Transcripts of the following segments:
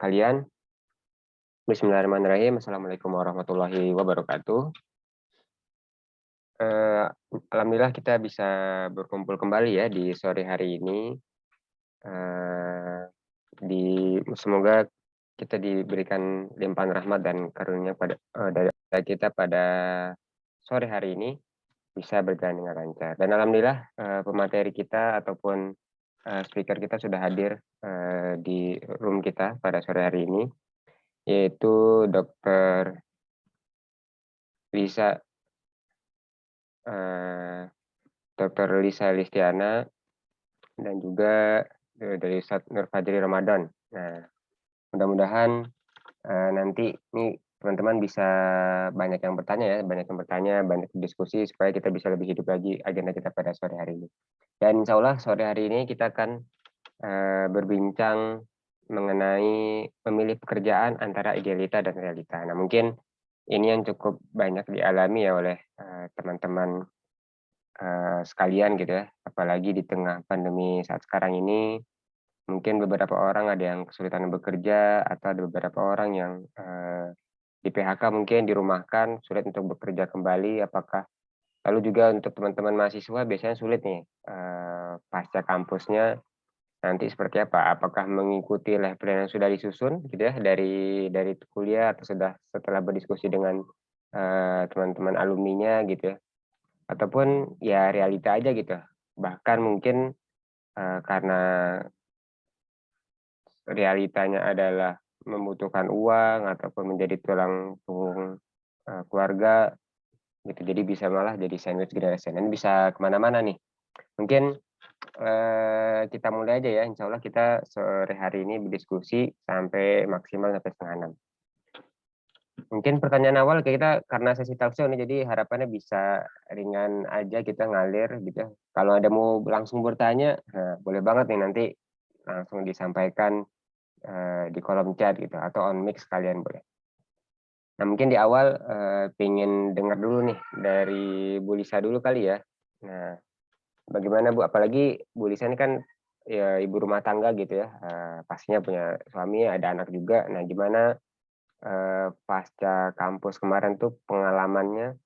sekalian. Bismillahirrahmanirrahim. Assalamualaikum warahmatullahi wabarakatuh. Alhamdulillah kita bisa berkumpul kembali ya di sore hari ini. Semoga kita diberikan limpahan rahmat dan karunia dari kita pada sore hari ini bisa berjalan dengan lancar. Dan alhamdulillah pemateri kita ataupun speaker kita sudah hadir di room kita pada sore hari ini, yaitu Dr. Lisa Listiana dan juga dari Ustadz Nur Fajri Ramadan. Nah, mudah-mudahan nanti ini teman-teman bisa banyak yang bertanya, banyak diskusi supaya kita bisa lebih hidup lagi agenda kita pada sore hari ini. Dan insya Allah sore hari ini kita akan berbincang mengenai memilih pekerjaan antara idealita dan realita. Nah, mungkin ini yang cukup banyak dialami ya oleh teman-teman sekalian gitu ya, apalagi di tengah pandemi saat sekarang ini. Mungkin beberapa orang ada yang kesulitan bekerja, atau ada beberapa orang yang di PHK, mungkin dirumahkan, sulit untuk bekerja kembali. Lalu juga untuk teman-teman mahasiswa biasanya sulit nih pasca kampusnya nanti seperti apa? Apakah mengikuti level yang sudah disusun gitu ya dari kuliah, atau setelah berdiskusi dengan teman-teman alumninya gitu ya, ataupun ya realita aja gitu. Bahkan mungkin karena realitanya adalah membutuhkan uang ataupun menjadi tulang punggung keluarga gitu, jadi bisa malah jadi sandwich generation dan bisa kemana-mana nih. Mungkin kita mulai aja ya, insya Allah kita sore hari ini berdiskusi sampai maksimal sampai 5:30. Mungkin pertanyaan awal kita karena sesi talk show nih, jadi harapannya bisa ringan aja, kita ngalir gitu. Kalau ada mau langsung bertanya, boleh banget nih, nanti langsung disampaikan di kolom chat gitu, atau on mic sekalian boleh. Nah, mungkin di awal pengen dengar dulu nih dari Bu Lisa dulu kali ya. Nah, bagaimana Bu? Apalagi Bu Lisa ini kan ya ibu rumah tangga gitu ya, pastinya punya suami, ada anak juga. Nah, gimana pasca kampus kemarin tuh pengalamannya,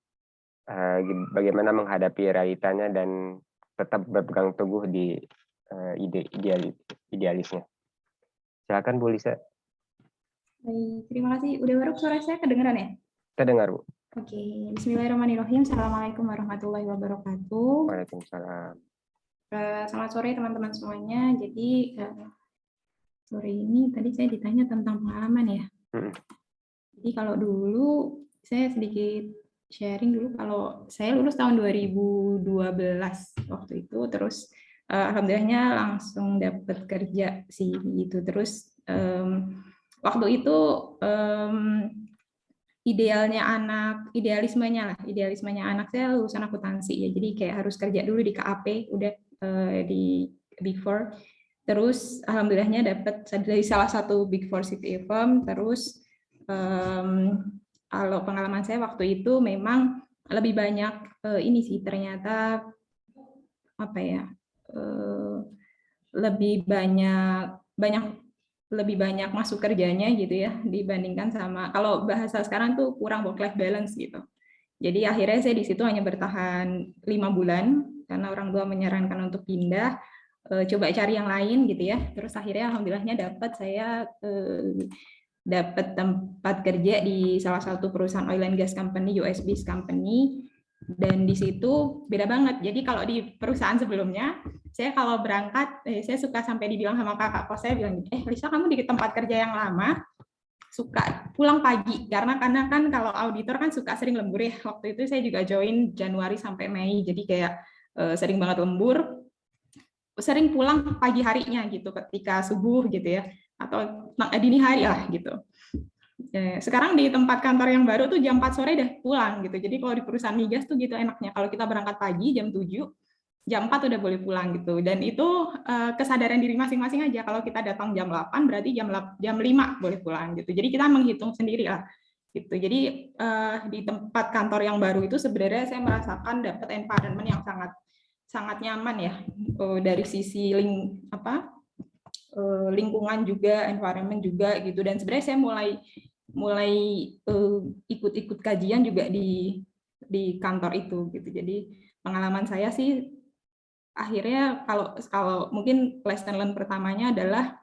bagaimana menghadapi realitanya dan tetap berpegang teguh di idealisnya. Silakan Bu Lisa. Baik, terima kasih. Udah baru suara saya kedengeran ya? Terdengar Bu. Oke, bismillahirrahmanirrahim. Assalamualaikum warahmatullahi wabarakatuh. Waalaikumsalam. Selamat sore teman-teman semuanya. Jadi sore ini tadi saya ditanya tentang pengalaman ya. Jadi kalau dulu saya sedikit sharing dulu, kalau saya lulus tahun 2012 waktu itu, terus alhamdulillahnya langsung dapat kerja sih gitu. Terus waktu itu idealismenya anak saya lulusan akuntansi ya, jadi kayak harus kerja dulu di KAP, udah di Big Four. Terus alhamdulillahnya dapat dari salah satu Big Four CPA firm. Terus kalau pengalaman saya waktu itu memang lebih banyak ini sih, ternyata apa ya, lebih banyak masuk kerjanya gitu ya, dibandingkan sama kalau bahasa sekarang tuh kurang work life balance gitu. Jadi akhirnya saya di situ hanya bertahan 5 bulan karena orang tua menyarankan untuk pindah, coba cari yang lain gitu ya. Terus akhirnya alhamdulillahnya saya dapat tempat kerja di salah satu perusahaan oil and gas company, US based company. Dan di situ beda banget. Jadi kalau di perusahaan sebelumnya, saya kalau berangkat, saya suka sampai dibilang sama kakak kos saya, bilang, Lisa, kamu di tempat kerja yang lama suka pulang pagi, karena kan kalau auditor kan suka sering lembur ya. Waktu itu saya juga join Januari sampai Mei, jadi kayak sering banget lembur, sering pulang pagi harinya gitu, ketika subuh gitu ya, atau dini hari lah gitu. Sekarang di tempat kantor yang baru tuh jam 4 sore udah pulang gitu. Jadi kalau di perusahaan migas tuh gitu enaknya. Kalau kita berangkat pagi jam 7, jam 4 udah boleh pulang gitu. Dan itu kesadaran diri masing-masing aja. Kalau kita datang jam 8 berarti jam 5 boleh pulang gitu. Jadi kita menghitung sendiri lah gitu. Jadi di tempat kantor yang baru itu sebenarnya saya merasakan dapat environment yang sangat nyaman ya, dari sisi lingkungan juga, environment juga gitu. Dan sebenarnya saya mulai ikut-ikut kajian juga di kantor itu gitu. Jadi pengalaman saya sih akhirnya kalau mungkin lesson learn pertamanya adalah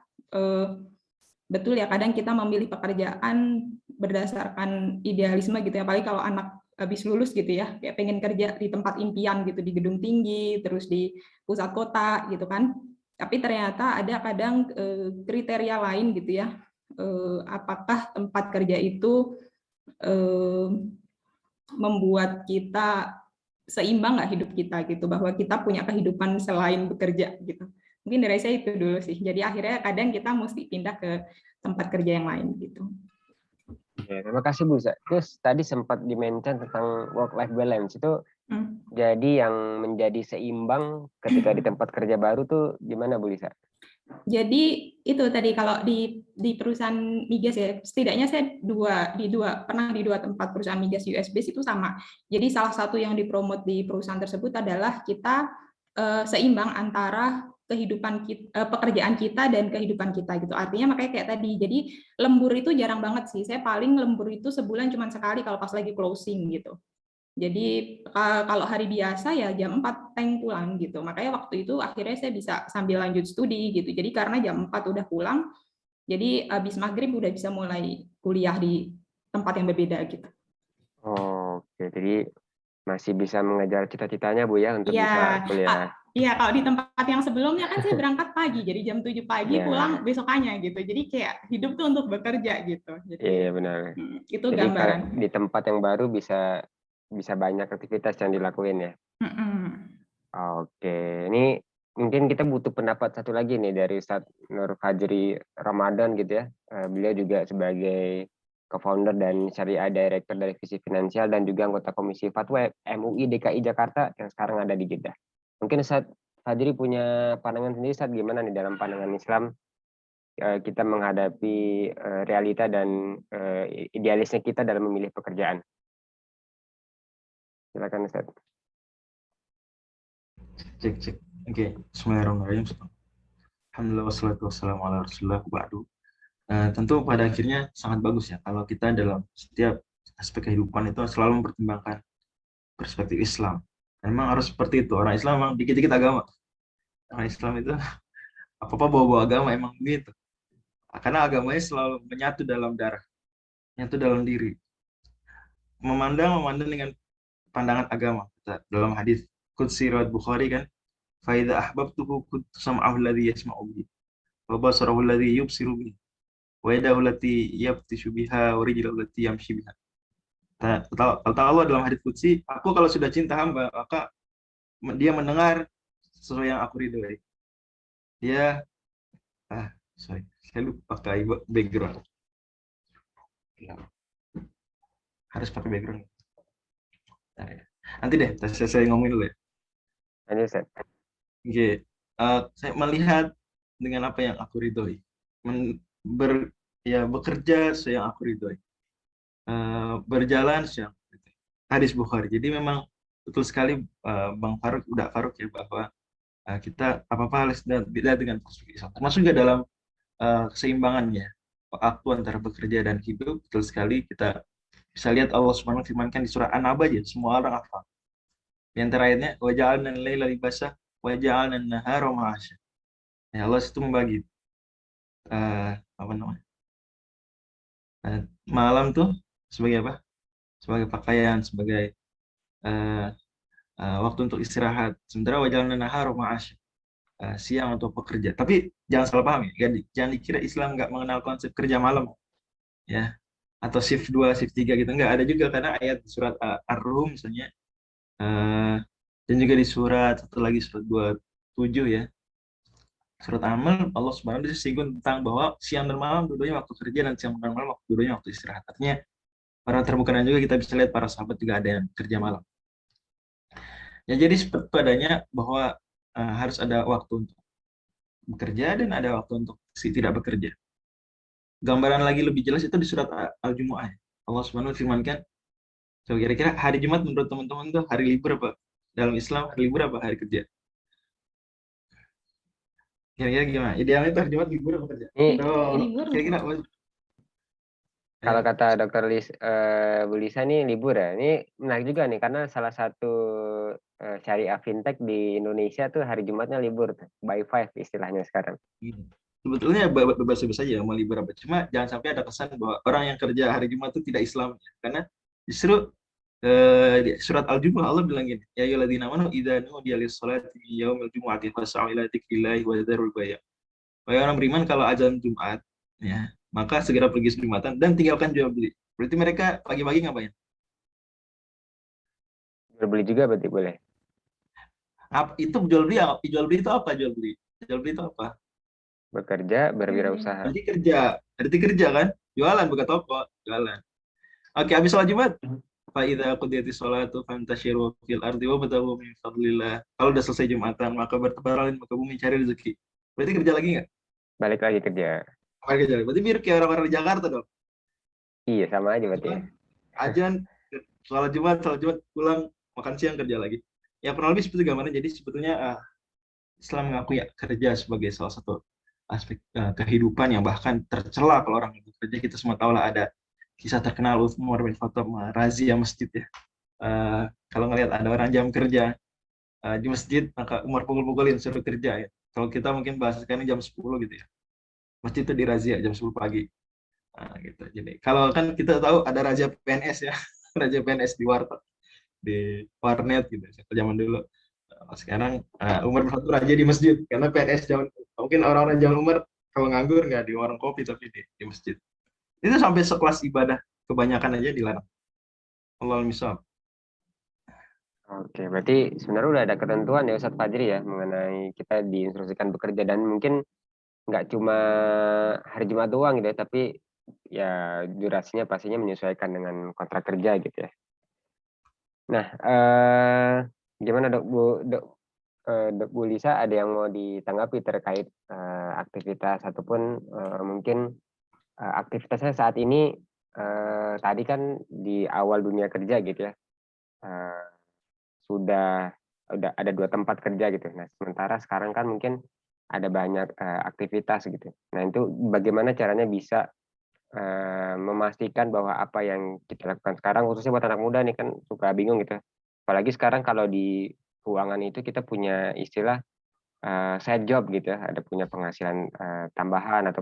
betul ya, kadang kita memilih pekerjaan berdasarkan idealisme gitu ya, apalagi kalau anak habis lulus gitu ya, kayak pengen kerja di tempat impian gitu, di gedung tinggi, terus di pusat kota gitu kan. Tapi ternyata ada kadang kriteria lain gitu ya, apakah tempat kerja itu membuat kita seimbang nggak hidup kita gitu, bahwa kita punya kehidupan selain bekerja gitu. Mungkin dari saya itu dulu sih. Jadi akhirnya kadang kita mesti pindah ke tempat kerja yang lain gitu. Ya, terima kasih Bu. Terus tadi sempat di-mention tentang work life balance itu, jadi yang menjadi seimbang ketika di tempat kerja baru tuh gimana Bu Lisa? Jadi itu tadi kalau di perusahaan migas ya, setidaknya saya pernah di dua tempat perusahaan migas US base itu sama. Jadi salah satu yang dipromot di perusahaan tersebut adalah kita seimbang antara kehidupan kita, pekerjaan kita dan kehidupan kita gitu. Artinya makanya kayak tadi. Jadi lembur itu jarang banget sih. Saya paling lembur itu sebulan cuma sekali kalau pas lagi closing gitu. Jadi kalau hari biasa ya jam 4 teng pulang gitu. Makanya waktu itu akhirnya saya bisa sambil lanjut studi gitu. Jadi karena jam 4 udah pulang, jadi habis maghrib udah bisa mulai kuliah di tempat yang berbeda gitu. Oke, jadi masih bisa mengejar cita-citanya Bu ya untuk Iya, bisa kuliah. iya kalau di tempat yang sebelumnya kan saya berangkat pagi, jadi jam 7 pagi Ya, pulang besokannya gitu. Jadi kayak hidup tuh untuk bekerja gitu. iya Jadi benar. itu Jadi gambaran. di tempat yang baru bisa banyak aktivitas yang dilakuin ya. Oke, ini mungkin kita butuh pendapat satu lagi nih dari Ustadz Nur Fajri Ramadan gitu ya. Beliau juga sebagai co-founder dan Syariah Director dari Visi Finansial dan juga anggota Komisi Fatwa MUI DKI Jakarta yang sekarang ada di Jeddah. Mungkin Ustadz Fajri punya pandangan sendiri Ustadz, gimana nih dalam pandangan Islam kita menghadapi realita dan idealisnya kita dalam memilih pekerjaan. Silakan Ustadz. Cek. Oke. Bismillahirrahmanirrahim. Alhamdulillah wassalatu wassalamu ala rasulillah ba'du. Tentu pada akhirnya sangat bagus ya kalau kita dalam setiap aspek kehidupan itu selalu mempertimbangkan perspektif Islam. Dan memang harus seperti itu. Orang Islam memang dikit-dikit agama. Orang Islam itu apa-apa bawa-bawa agama emang begitu. Karena agamanya selalu menyatu dalam darah, menyatu dalam diri. Memandang dengan pandangan agama. Dalam hadis Qudsi riwayat Bukhari kan, "Faidza ahbabtuhu kuntu sam'ahu alladhi yasma'u bihi, wa basarahu alladhi yubsiru bihi, wa yadahu allati yabtishu biha, wa rijluhu allati yamshi biha." Kata Allah dalam hadis qudsi, aku kalau sudah cinta hamba, maka dia mendengar sesuai yang aku ridhoi. Dia saya lupa pakai background. Harus pakai background. Nanti deh, saya ngomongin dulu ya. Lanjut Ustadz. Oke, saya melihat dengan apa yang aku ridhoi, bekerja sesuai yang aku ridhoi, berjalan sesuai yang aku ridhoi. Hadis Bukhari. Jadi memang betul sekali Bang Faruk ya bahwa kita apa-apa harus beda dengan perspektif Islam. Termasuk juga dalam keseimbangannya, waktu antara bekerja dan hidup. Betul sekali kita bisa lihat Allah Subhanahu firmankan di surah An-Naba aja, semua orang hafal. Di antara ayatnya, wa ja'alna al-laila libasa wa ja'alna an-nahara ma'asya. Ya, Allah itu membagi malam tuh sebagai apa? Sebagai pakaian, sebagai waktu untuk istirahat. Sementara wa ja'alna an-nahara ma'asya. Siang untuk pekerja. Tapi jangan salah paham ya, jangan dikira Islam nggak mengenal konsep kerja malam ya, atau shift 2, shift 3 gitu. Nggak, ada juga karena ayat surat Ar-Rum misalnya, dan juga di surat satu lagi surat 27 ya, surat Amal, Allah Subhanahu wa taala singgung tentang bahwa siang dan malam dulunya waktu kerja dan siang dan malam dulunya waktu istirahat. Artinya para terbuka juga kita bisa lihat para sahabat juga ada yang kerja malam. Ya, jadi seperti adanya bahwa harus ada waktu untuk bekerja dan ada waktu untuk tidak bekerja. Gambaran lagi lebih jelas itu di surat Al-Jumu'ah. Allah Subhanahu wa taala firmankan, so kira-kira hari Jumat menurut teman-teman tuh hari libur apa? Dalam Islam hari libur apa hari kerja? Kira-kira gimana? Idealnya itu hari Jumat libur apa kerja? Ini Oh, Libur. kira-kira kalau kata Dokter Bu Lisa nih libur ya. Ini menarik juga nih karena salah satu syariah fintech di Indonesia tuh hari Jumatnya libur, by five istilahnya sekarang. gini. Sebetulnya bebas-bebas saja mau libur apa. Cuma jangan sampai ada kesan bahwa orang yang kerja hari Jumat itu tidak Islam. Karena justru di surat Al-Jumu'ah Allah bilang gini, ya ayyuhalladzina amanu idza nudiya lis-sholati min yaumil jumu'ati fas'au ila dzikrillahi wa dzarul bay'. Wahai orang beriman, kalau azan Jumat, ya, maka segera pergi Jumatan dan tinggalkan jual beli. Berarti mereka pagi-pagi ngapain? Berbeli juga berarti boleh. Itu jual beli, jual beli itu apa? Jual beli itu apa? Bekerja, berwirausaha. Berarti kerja kan? Jualan, buka toko, jualan. Oke, habis sholat Jumat, fa idza qudiyatis sholatu fantashiru fil ardi wabtaghu min fadlillah. Kalau udah selesai Jumatan, maka bertebaranlah di muka bumi cari rezeki. Berarti kerja lagi nggak? Balik lagi kerja. Balik kerja lagi. Berarti mirip kayak orang-orang di Jakarta dong. Iya, sama aja berarti ya. Ajan, sholat Jumat, pulang, makan siang, kerja lagi. Ya kurang lebih seperti gambarnya. Jadi sebetulnya Islam mengakui kerja sebagai salah satu aspek kehidupan yang bahkan tercela kalau orang bekerja. Kita semua tahu lah ada kisah terkenal Umar bin Khattab razia masjid ya. Kalau ngelihat ada orang jam kerja di masjid, maka Umar pukul-pukulin suruh kerja ya. Kalau kita mungkin bahas sekarang jam 10 gitu ya. Masjid itu dirazia jam 10 pagi. Nah, gitu. Jadi kalau kan kita tahu ada raja PNS ya, raja PNS di warnet gitu zaman dulu. Sekarang Umar bin Khattab raja di masjid karena PNS zaman mungkin orang-orang zaman Umar kalau nganggur nggak di warung kopi tapi di masjid. Itu sampai sekelas ibadah kebanyakan aja dilarang. Allah misal. Oke, berarti sebenarnya udah ada ketentuan ya Ustadz Fajri ya mengenai kita diinstruksikan bekerja dan mungkin nggak cuma hari Jumat doang gitu ya, tapi ya durasinya pastinya menyesuaikan dengan kontrak kerja gitu ya. Nah, gimana Dok Bu Lisa, ada yang mau ditanggapi terkait aktivitas ataupun mungkin aktivitasnya saat ini tadi kan di awal dunia kerja gitu ya, sudah ada 2 tempat kerja gitu. Nah, sementara sekarang kan mungkin ada banyak aktivitas gitu. Nah, itu bagaimana caranya bisa memastikan bahwa apa yang kita lakukan sekarang, khususnya buat anak muda nih kan suka bingung gitu. Apalagi sekarang kalau di keuangan itu kita punya istilah side job gitu ya, ada punya penghasilan tambahan atau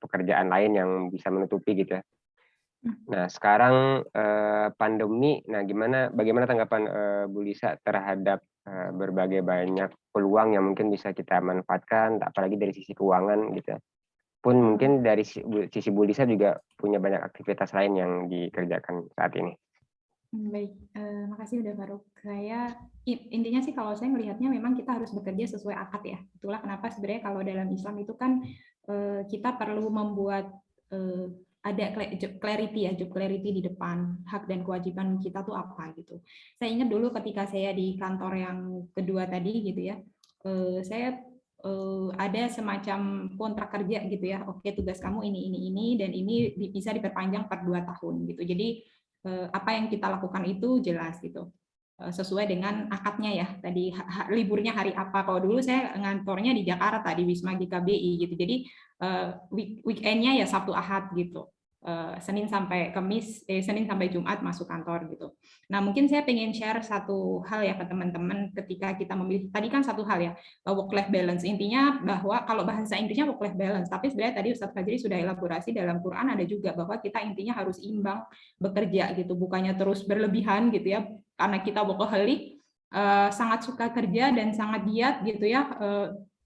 pekerjaan lain yang bisa menutupi gitu ya. Nah, sekarang pandemi, nah bagaimana tanggapan Bu Lisa terhadap berbagai banyak peluang yang mungkin bisa kita manfaatkan, apalagi dari sisi keuangan gitu ya. Pun mungkin dari sisi Bu Lisa juga punya banyak aktivitas lain yang dikerjakan saat ini. Baik, makasih udah Faruk. Saya intinya sih kalau saya melihatnya memang kita harus bekerja sesuai akad ya. Itulah kenapa sebenarnya kalau dalam Islam itu kan kita perlu membuat ada job clarity ya, job clarity di depan hak dan kewajiban kita tuh apa gitu. Saya ingat dulu ketika saya di kantor yang kedua tadi gitu ya, saya ada semacam kontrak kerja gitu ya. Oke, tugas kamu ini dan ini bisa diperpanjang per 2 tahun gitu. Jadi apa yang kita lakukan itu jelas gitu, sesuai dengan akadnya ya. Tadi liburnya hari apa? Kalau dulu saya ngantornya di Jakarta di Wisma GKBI gitu. Jadi weekendnya ya Sabtu Ahad gitu. Senin sampai Kamis, Senin sampai Jumat masuk kantor gitu. Nah, mungkin saya pengen share satu hal ya ke teman-teman ketika kita memilih. Tadi kan satu hal ya, work-life balance. Intinya bahwa kalau bahasa Inggrisnya work-life balance, tapi sebenarnya tadi Ustadz Fajri sudah elaborasi dalam Quran ada juga bahwa kita intinya harus imbang bekerja gitu, bukannya terus berlebihan gitu ya, karena kita workaholic, sangat suka kerja dan sangat giat gitu ya,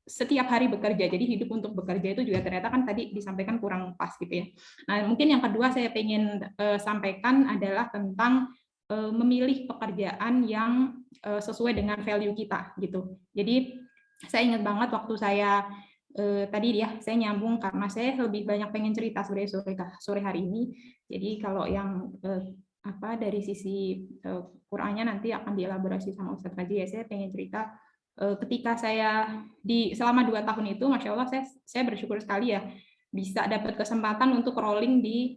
setiap hari bekerja. Jadi hidup untuk bekerja itu juga ternyata kan tadi disampaikan kurang pas gitu ya. Nah, mungkin yang kedua saya pengen sampaikan adalah tentang memilih pekerjaan yang sesuai dengan value kita gitu. Jadi saya ingat banget waktu saya tadi ya, saya nyambung karena saya lebih banyak pengen cerita sore hari ini. Jadi kalau yang dari sisi Qur'annya nanti akan dielaborasi sama Ustadz Fajri ya, saya pengen cerita ketika saya selama 2 tahun itu, Masya Allah saya bersyukur sekali ya bisa dapat kesempatan untuk rolling di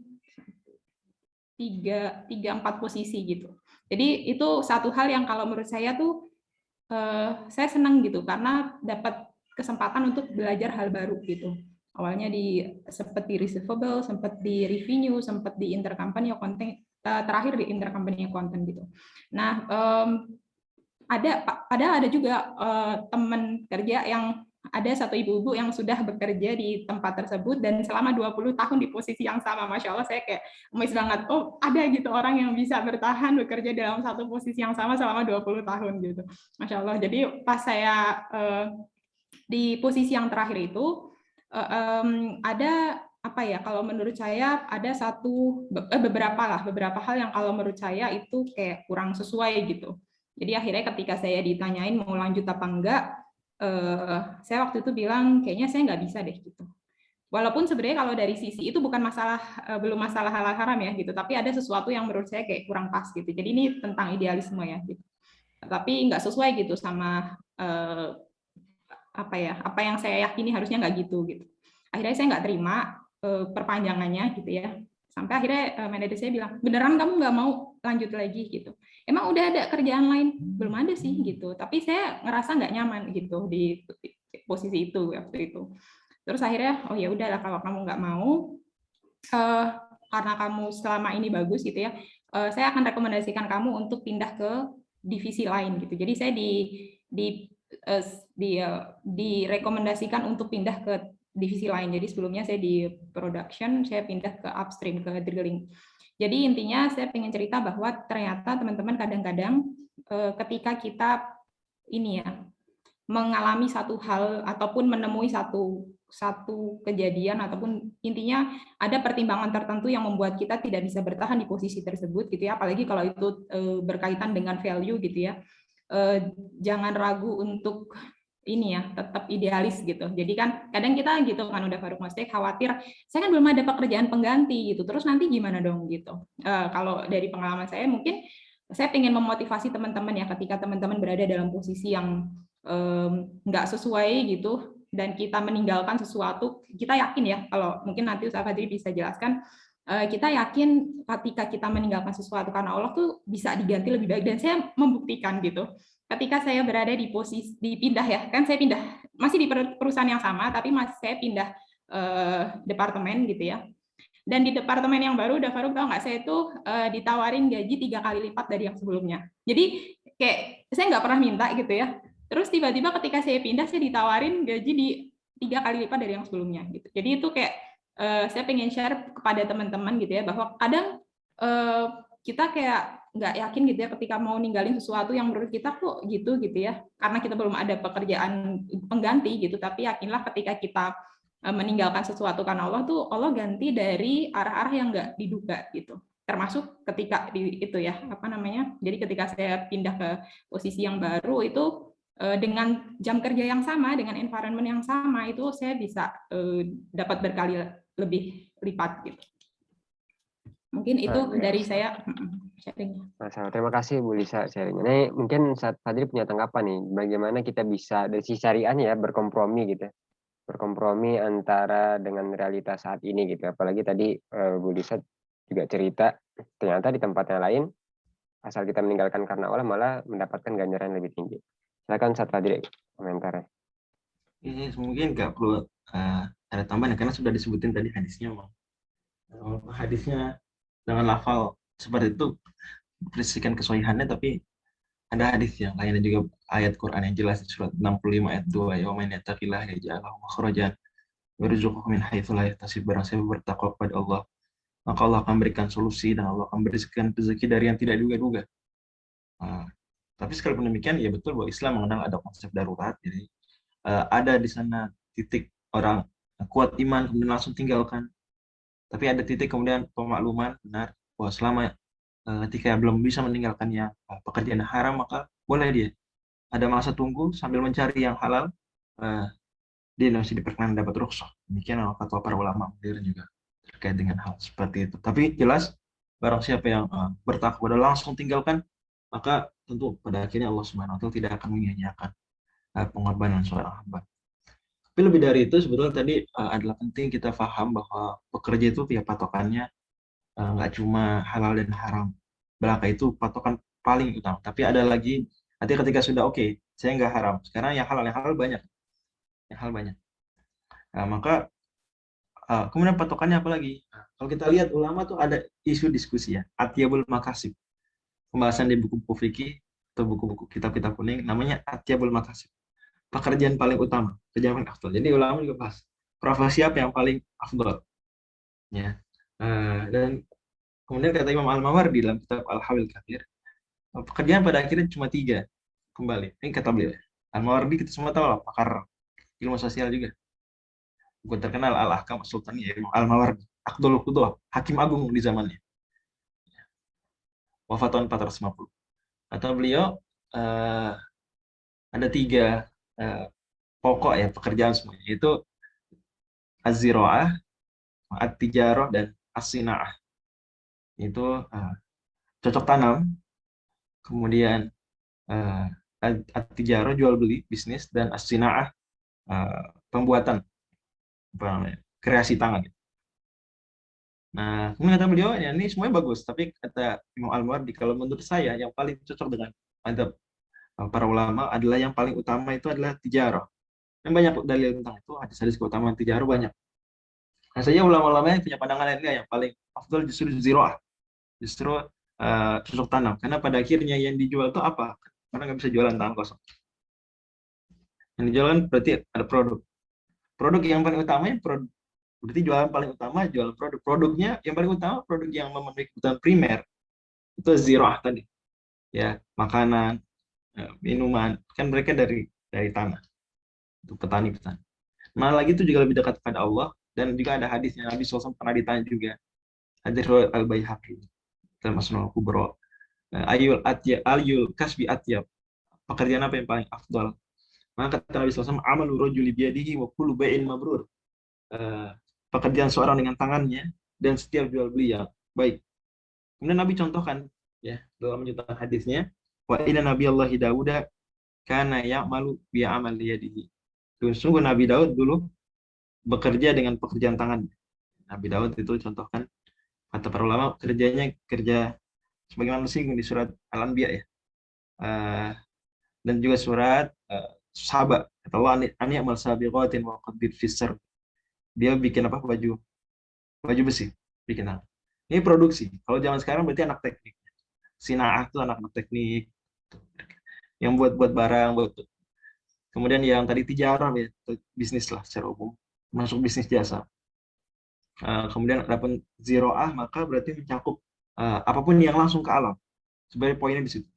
3-4 posisi gitu. Jadi itu satu hal yang kalau menurut saya tuh saya senang gitu karena dapat kesempatan untuk belajar hal baru gitu. Awalnya sempat di receivable, sempat di revenue, sempat di intercompany accounting, terakhir di intercompany accounting gitu. Nah, padahal ada juga teman kerja yang ada satu ibu-ibu yang sudah bekerja di tempat tersebut dan selama 20 tahun di posisi yang sama. Masya Allah, saya kayak amazed banget. Oh, ada gitu orang yang bisa bertahan bekerja dalam satu posisi yang sama selama 20 tahun gitu. Masya Allah. Jadi pas saya di posisi yang terakhir itu, ada apa ya, kalau menurut saya ada beberapa hal yang kalau menurut saya itu kayak kurang sesuai gitu. Jadi akhirnya ketika saya ditanyain mau lanjut apa enggak, saya waktu itu bilang kayaknya saya nggak bisa deh gitu. Walaupun sebenarnya kalau dari sisi itu bukan masalah, belum masalah halal haram ya gitu, tapi ada sesuatu yang menurut saya kayak kurang pas gitu. Jadi ini tentang idealisme ya gitu. Tapi nggak sesuai gitu sama apa yang saya yakini harusnya nggak gitu. Akhirnya saya nggak terima perpanjangannya gitu ya. Sampai akhirnya manajer saya bilang, beneran kamu nggak mau lanjut lagi gitu. Emang udah ada kerjaan lain? Belum ada sih gitu. Tapi saya ngerasa nggak nyaman gitu di posisi itu waktu itu. Terus akhirnya, oh ya udahlah kalau kamu nggak mau, karena kamu selama ini bagus gitu ya, saya akan rekomendasikan kamu untuk pindah ke divisi lain gitu. Jadi saya direkomendasikan untuk pindah ke divisi lain. Jadi sebelumnya saya di production, saya pindah ke upstream, ke drilling. Jadi intinya saya pengen cerita bahwa ternyata teman-teman kadang-kadang ketika kita ini ya mengalami satu hal ataupun menemui satu kejadian ataupun intinya ada pertimbangan tertentu yang membuat kita tidak bisa bertahan di posisi tersebut gitu ya, apalagi kalau itu berkaitan dengan value gitu ya. Jangan ragu untuk ini ya, tetap idealis gitu. Jadi kan kadang kita gitu kan udah Farouk Mastek khawatir, saya kan belum ada pekerjaan pengganti gitu, terus nanti gimana dong gitu. Kalau dari pengalaman saya mungkin saya ingin memotivasi teman-teman ya ketika teman-teman berada dalam posisi yang nggak sesuai gitu dan kita meninggalkan sesuatu, kita yakin ya kalau mungkin nanti Ustaz Fadri bisa jelaskan, kita yakin ketika kita meninggalkan sesuatu karena Allah tuh bisa diganti lebih baik dan saya membuktikan gitu. Ketika saya berada di posisi dipindah ya, kan saya pindah masih di perusahaan yang sama tapi masih saya pindah departemen gitu ya. Dan di departemen yang baru, udah Farouk tahu nggak, saya itu ditawarin gaji 3 kali lipat dari yang sebelumnya. Jadi kayak saya nggak pernah minta gitu ya. Terus tiba-tiba ketika saya pindah, saya ditawarin gaji di 3 kali lipat dari yang sebelumnya gitu. Jadi itu kayak saya pengen share kepada teman-teman gitu ya, bahwa kadang kita kayak nggak yakin gitu ya ketika mau ninggalin sesuatu yang menurut kita kok gitu ya, karena kita belum ada pekerjaan pengganti gitu. Tapi yakinlah ketika kita meninggalkan sesuatu karena Allah tuh Allah ganti dari arah-arah yang nggak diduga gitu. Termasuk ketika itu ya jadi ketika saya pindah ke posisi yang baru itu dengan jam kerja yang sama, dengan environment yang sama, itu saya bisa dapat berkali lebih lipat gitu. Mungkin itu dari saya sharingnya. Terima kasih Bu Lisa sharingnya. Ini mungkin Ustaz Fadri punya tanggapan nih, bagaimana kita bisa dari sisi syariah ya berkompromi gitu, berkompromi antara dengan realitas saat ini gitu. Apalagi tadi Bu Lisa juga cerita ternyata di tempat yang lain asal kita meninggalkan karena Allah malah mendapatkan ganjaran lebih tinggi. Silakan Ustaz Fadri komentarnya. Ini mungkin nggak perlu ada tambahan karena sudah disebutin tadi hadisnya. Hadisnya dengan lafal seperti itu berisikan kesohihannya, tapi ada hadis yang lainnya juga, ayat Quran yang jelas di surat 65 ayat 2, ya man yattaqillaha yaj'al lahu makhrajan wa yarzuqhu min haitsu la yahtasib. Barang siapa bertakwa kepada Allah, maka Allah akan berikan solusi dan Allah akan berikan rezeki dari yang tidak diduga-duga. Tapi sekalipun demikian, ya betul bahwa Islam mengenal ada konsep darurat. Jadi ada di sana titik orang kuat iman kemudian langsung tinggalkan. Tapi ada titik kemudian pemakluman benar bahwa selama ketika belum bisa meninggalkannya pekerjaan haram, maka boleh dia ada masa tunggu sambil mencari yang halal, dia masih diperkenan dapat rukhsah. Demikian fatwa para ulama modern juga terkait dengan hal seperti itu. Tapi jelas barang siapa yang bertakwa dan langsung tinggalkan, maka tentu pada akhirnya Allah Subhanahu wa taala tidak akan menyia-nyiakan pengorbanan seorang hamba. Tapi lebih dari itu sebetulnya tadi adalah penting kita paham bahwa pekerja itu ya patokannya nggak cuma halal dan haram belaka, itu patokan paling utama. Tapi ada lagi, nanti ketika sudah oke, saya nggak haram, sekarang yang halal banyak. hal banyak. Nah, maka kemudian patokannya apa lagi? Nah, kalau kita lihat ulama tuh ada isu diskusi ya, atyabul makasib. Pembahasan di buku-buku fikih atau buku-buku kitab-kitab kuning namanya atyabul makasib. Pekerjaan paling utama, pekerjaan paling afdal. Jadi ulama juga bahas profesi apa yang paling afdal. Ya. Dan kemudian kata Imam Al-Mawardi dalam kitab Al-Hawil Kathir, pekerjaan pada akhirnya cuma 3 kembali. Ini kata beliau. Al-Mawardi kita semua tahu lah, pakar ilmu sosial juga. Bukan terkenal Al-Ahkam Sultani Imam Al-Mawardi. Akdul Qudah, hakim agung di zamannya. Wafat tahun 450. Kata beliau, ada 3 pokok ya pekerjaan semuanya. Itu az-zira'ah, at-tijarah, dan as-sina'ah. Itu cocok tanam, kemudian at-tijarah jual beli bisnis, dan as-sina'ah pembuatan apa namanya, kreasi tangan. Nah, kemudian kata beliau ya ini semuanya bagus, tapi kata Imam Al-Mawardi kalau menurut saya yang paling cocok dengan madzhab para ulama adalah yang paling utama itu adalah tijarah. Dan banyak dalil tentang itu, hadis-hadis keutamaan tijarah banyak. Nah, saja ulama-ulama yang punya pandangan lainnya yang paling afdal justru zira'ah, justru cocok tanam, karena pada akhirnya yang dijual itu apa? Karena nggak bisa jualan tangan kosong. Yang dijual kan berarti ada produk. Produk yang paling utama berarti jualan paling utama jual produk. Produknya yang paling utama produk yang memenuhi kebutuhan primer itu zira'ah tadi. Ya, makanan, minuman, kan mereka dari tanah. Itu petani-petani. Malah lagi itu juga lebih dekat kepada Allah, dan juga ada hadisnya Nabi SAW pernah ditanya juga. Hadis riwayat Al-Baihaqi dalam Asmaul Kubra. Ayul kasbi atyab. Pekerjaan apa yang paling afdal? Maka kata Nabi SAW, amalu rajuli biyadihi wa kullu bai'in mabrur. Pekerjaan seorang dengan tangannya dan setiap jual beli yang baik. Kemudian Nabi contohkan ya dalam mencontohkan hadisnya, wa inna nabiyallahi Dauda kana ya'malu bi amali yadihi. Sungguh Nabi Daud dulu bekerja dengan pekerjaan tangannya. Nabi Daud itu contohkan, kata para ulama kerjanya kerja sebagaimana disinggung di surat Al-Anbiya ya. Dan juga surat Saba, kata Allah an'amal sabiqatin wa qaddid fis-sar. Dia bikin apa? Baju besi, bikin apa? Ini produksi. Kalau zaman sekarang berarti anak teknik. Sina'ah itu anak teknik. Yang buat barang, kemudian yang tadi tijarah ya, bisnis lah secara umum, masuk bisnis jasa. Kemudian ada pun zira'ah, maka berarti mencakup apapun yang langsung ke alam. Sebenarnya poinnya di situ.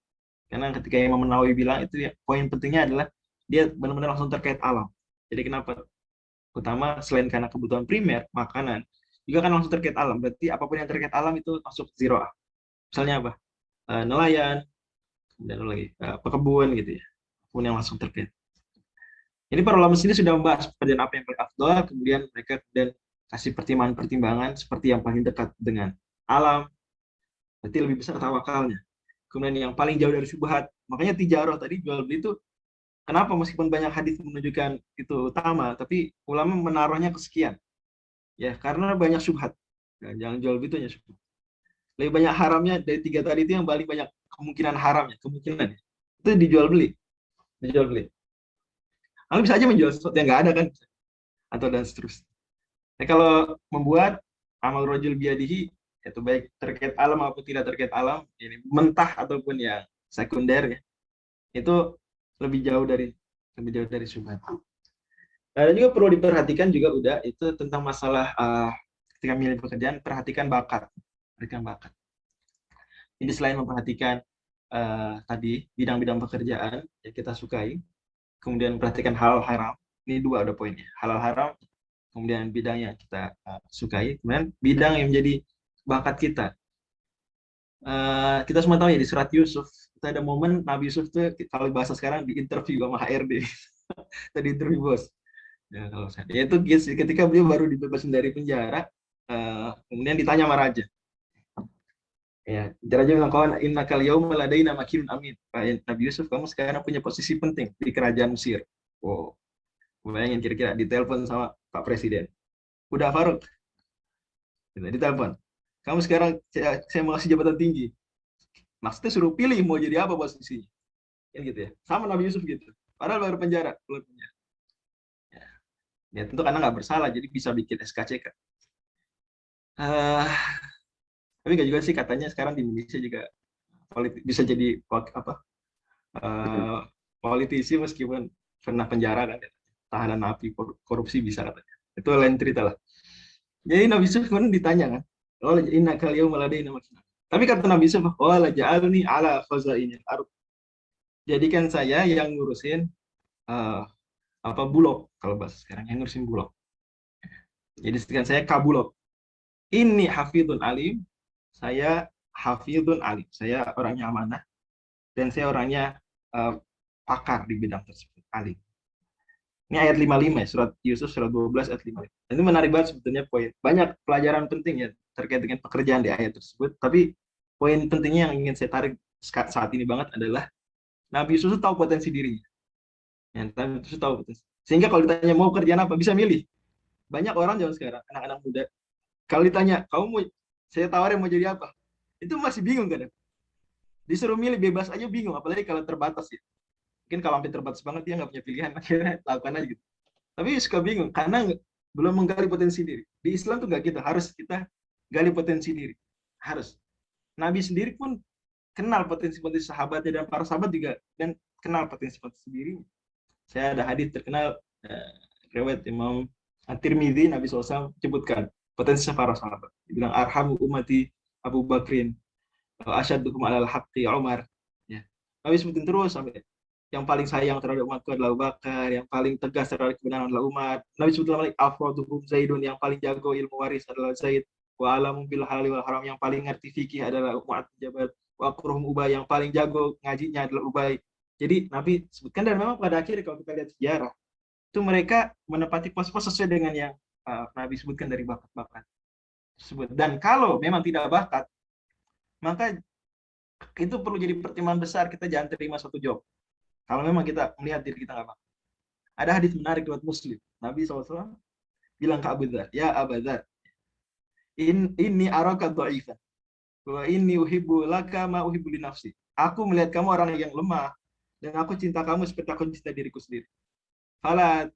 Karena ketika Imam Nawawi bilang itu ya, poin pentingnya adalah dia benar-benar langsung terkait alam. Jadi kenapa? Utama selain karena kebutuhan primer, makanan, juga kan langsung terkait alam. Berarti apapun yang terkait alam itu masuk zira'ah. Misalnya apa? Nelayan, kemudian lagi pekebun gitu ya. Apapun yang langsung terkait. Ini para ulama sini sudah membahas pekerjaan apa yang paling afdal, kemudian mereka dan kasih pertimbangan-pertimbangan seperti yang paling dekat dengan alam, berarti lebih besar tawakalnya. Kemudian yang paling jauh dari syubhat, makanya tijarah tadi jual beli itu kenapa meskipun banyak hadis menunjukkan itu utama, tapi ulama menaruhnya kesekian. Ya, karena banyak syubhat. Ya, jangan jual beli itu hanya syubhat. Lebih banyak haramnya dari 3 tadi itu yang paling banyak kemungkinan haramnya, kemungkinan itu dijual beli. Lalu bisa aja menjual sesuatu yang nggak ada kan, atau dan seterusnya. Nah, kalau membuat amal rajul biadihi, itu baik terkait alam maupun tidak terkait alam, ini mentah ataupun yang sekunder ya, itu lebih jauh dari syubhat. Dan juga perlu diperhatikan juga udah itu tentang masalah ketika milih pekerjaan, perhatikan bakat. Jadi selain memperhatikan tadi bidang-bidang pekerjaan yang kita sukai, kemudian perhatikan halal haram. Ini 2 ada poinnya. Halal haram, kemudian bidang yang kita sukai, kemudian bidang yang menjadi bakat kita. Kita semua tahu ya di surat Yusuf, kita ada momen Nabi Yusuf tuh kalau bahasa sekarang di interview sama HRD. Tadi interview bos. Ya, kalau saya, itu ketika beliau baru dibebasin dari penjara, kemudian ditanya sama raja. Ya, raja bilang, "Qaul innakal yauma ladaina makinun amin." Nabi Yusuf, kamu sekarang punya posisi penting di kerajaan Mesir. Wow. Bayangin kira-kira ditelepon sama Pak Presiden. Udah Faruk. Ditelepon. Kamu sekarang saya mau kasih jabatan tinggi. Maksudnya suruh pilih mau jadi apa posisinya. Kan gitu ya. Sama Nabi Yusuf gitu. Padahal baru penjara, keluar penjara. Ya. Ya tentu karena nggak bersalah, jadi bisa bikin SKCK. Eh, tapi nggak juga sih, katanya sekarang di Indonesia juga bisa jadi eh, politisi meskipun pernah penjara kan, tahanan napi korupsi bisa katanya. Itu lain cerita lah. Jadi Nabi Yusuf kemudian ditanya kan, oh inna kal yauma ladaina makin. Tapi kata Nabi Yusuf, oh la ja'alni ala khazainil ardh. Jadikan saya yang ngurusin eh, bulog, kalau bahasa sekarang yang ngurusin bulog. Jadi jadikan saya kabulog. Ini hafidun alim, saya hafidun alim. Saya orangnya amanah dan saya orangnya eh, pakar di bidang tersebut, alim. Ini ayat 55 ya, surat Yusuf surat 12 ayat 55. Dan itu menarik banget sebetulnya poin. Banyak pelajaran penting ya terkait dengan pekerjaan di ayat tersebut, tapi poin pentingnya yang ingin saya tarik saat ini banget adalah Nabi Yusuf tahu potensi dirinya. Ya, Nabi Yusuf tahu potensi. Sehingga kalau ditanya mau kerjaan apa, bisa milih. Banyak orang zaman sekarang, anak-anak muda, kalau ditanya, kamu mau, saya tawarin mau jadi apa? Itu masih bingung kadang. Disuruh milih bebas aja bingung, apalagi kalau terbatas ya. Mungkin kalau hampir terbatas banget dia nggak punya pilihan, akhirnya lakukan aja gitu. Tapi suka bingung karena belum menggali potensi diri. Di Islam tuh nggak gitu, harus kita gali potensi diri. Harus. Nabi sendiri pun kenal potensi-potensi sahabatnya dan para sahabat juga dan kenal potensi-potensi dirinya. Saya ada hadis terkenal riwayat Imam At-Tirmidzi, Nabi SAW sebutkan potensi para sahabat. Dibilang arhamu ummati Abu Bakrin, asyadduhum alal haqqi Umar. Ya. Nabi sebutin terus sampai yang paling sayang terhadap umatku adalah Abu Bakar, yang paling tegas terhadap kebenaran adalah Umar. Nabi sebutkan lagi afroduhum Zaidun, yang paling jago ilmu waris adalah Zaid. Wa alamu bil halal wal haram, yang paling ngerti fikih adalah Mu'adz bin Jabal. Wa aqruhum Ubay, yang paling jago ngajinya adalah Ubay. Jadi Nabi sebutkan, dan memang pada akhirnya kalau kita lihat sejarah, itu mereka menepati pos-pos sesuai dengan yang Nabi sebutkan dari bakat-bakat tersebut. Dan kalau memang tidak bakat, maka itu perlu jadi pertimbangan besar, kita jangan terima suatu job. Kalau memang kita melihat diri kita nggak bakat. Ada hadis menarik buat Muslim. Nabi SAW bilang ke Abu Dzar, ya Abu Dzar, ini araka dha'ifan wa inni uhibbu laka ma uhibbu li nafsi. Aku melihat kamu orang yang lemah dan aku cinta kamu seperti aku cinta diriku sendiri. Fala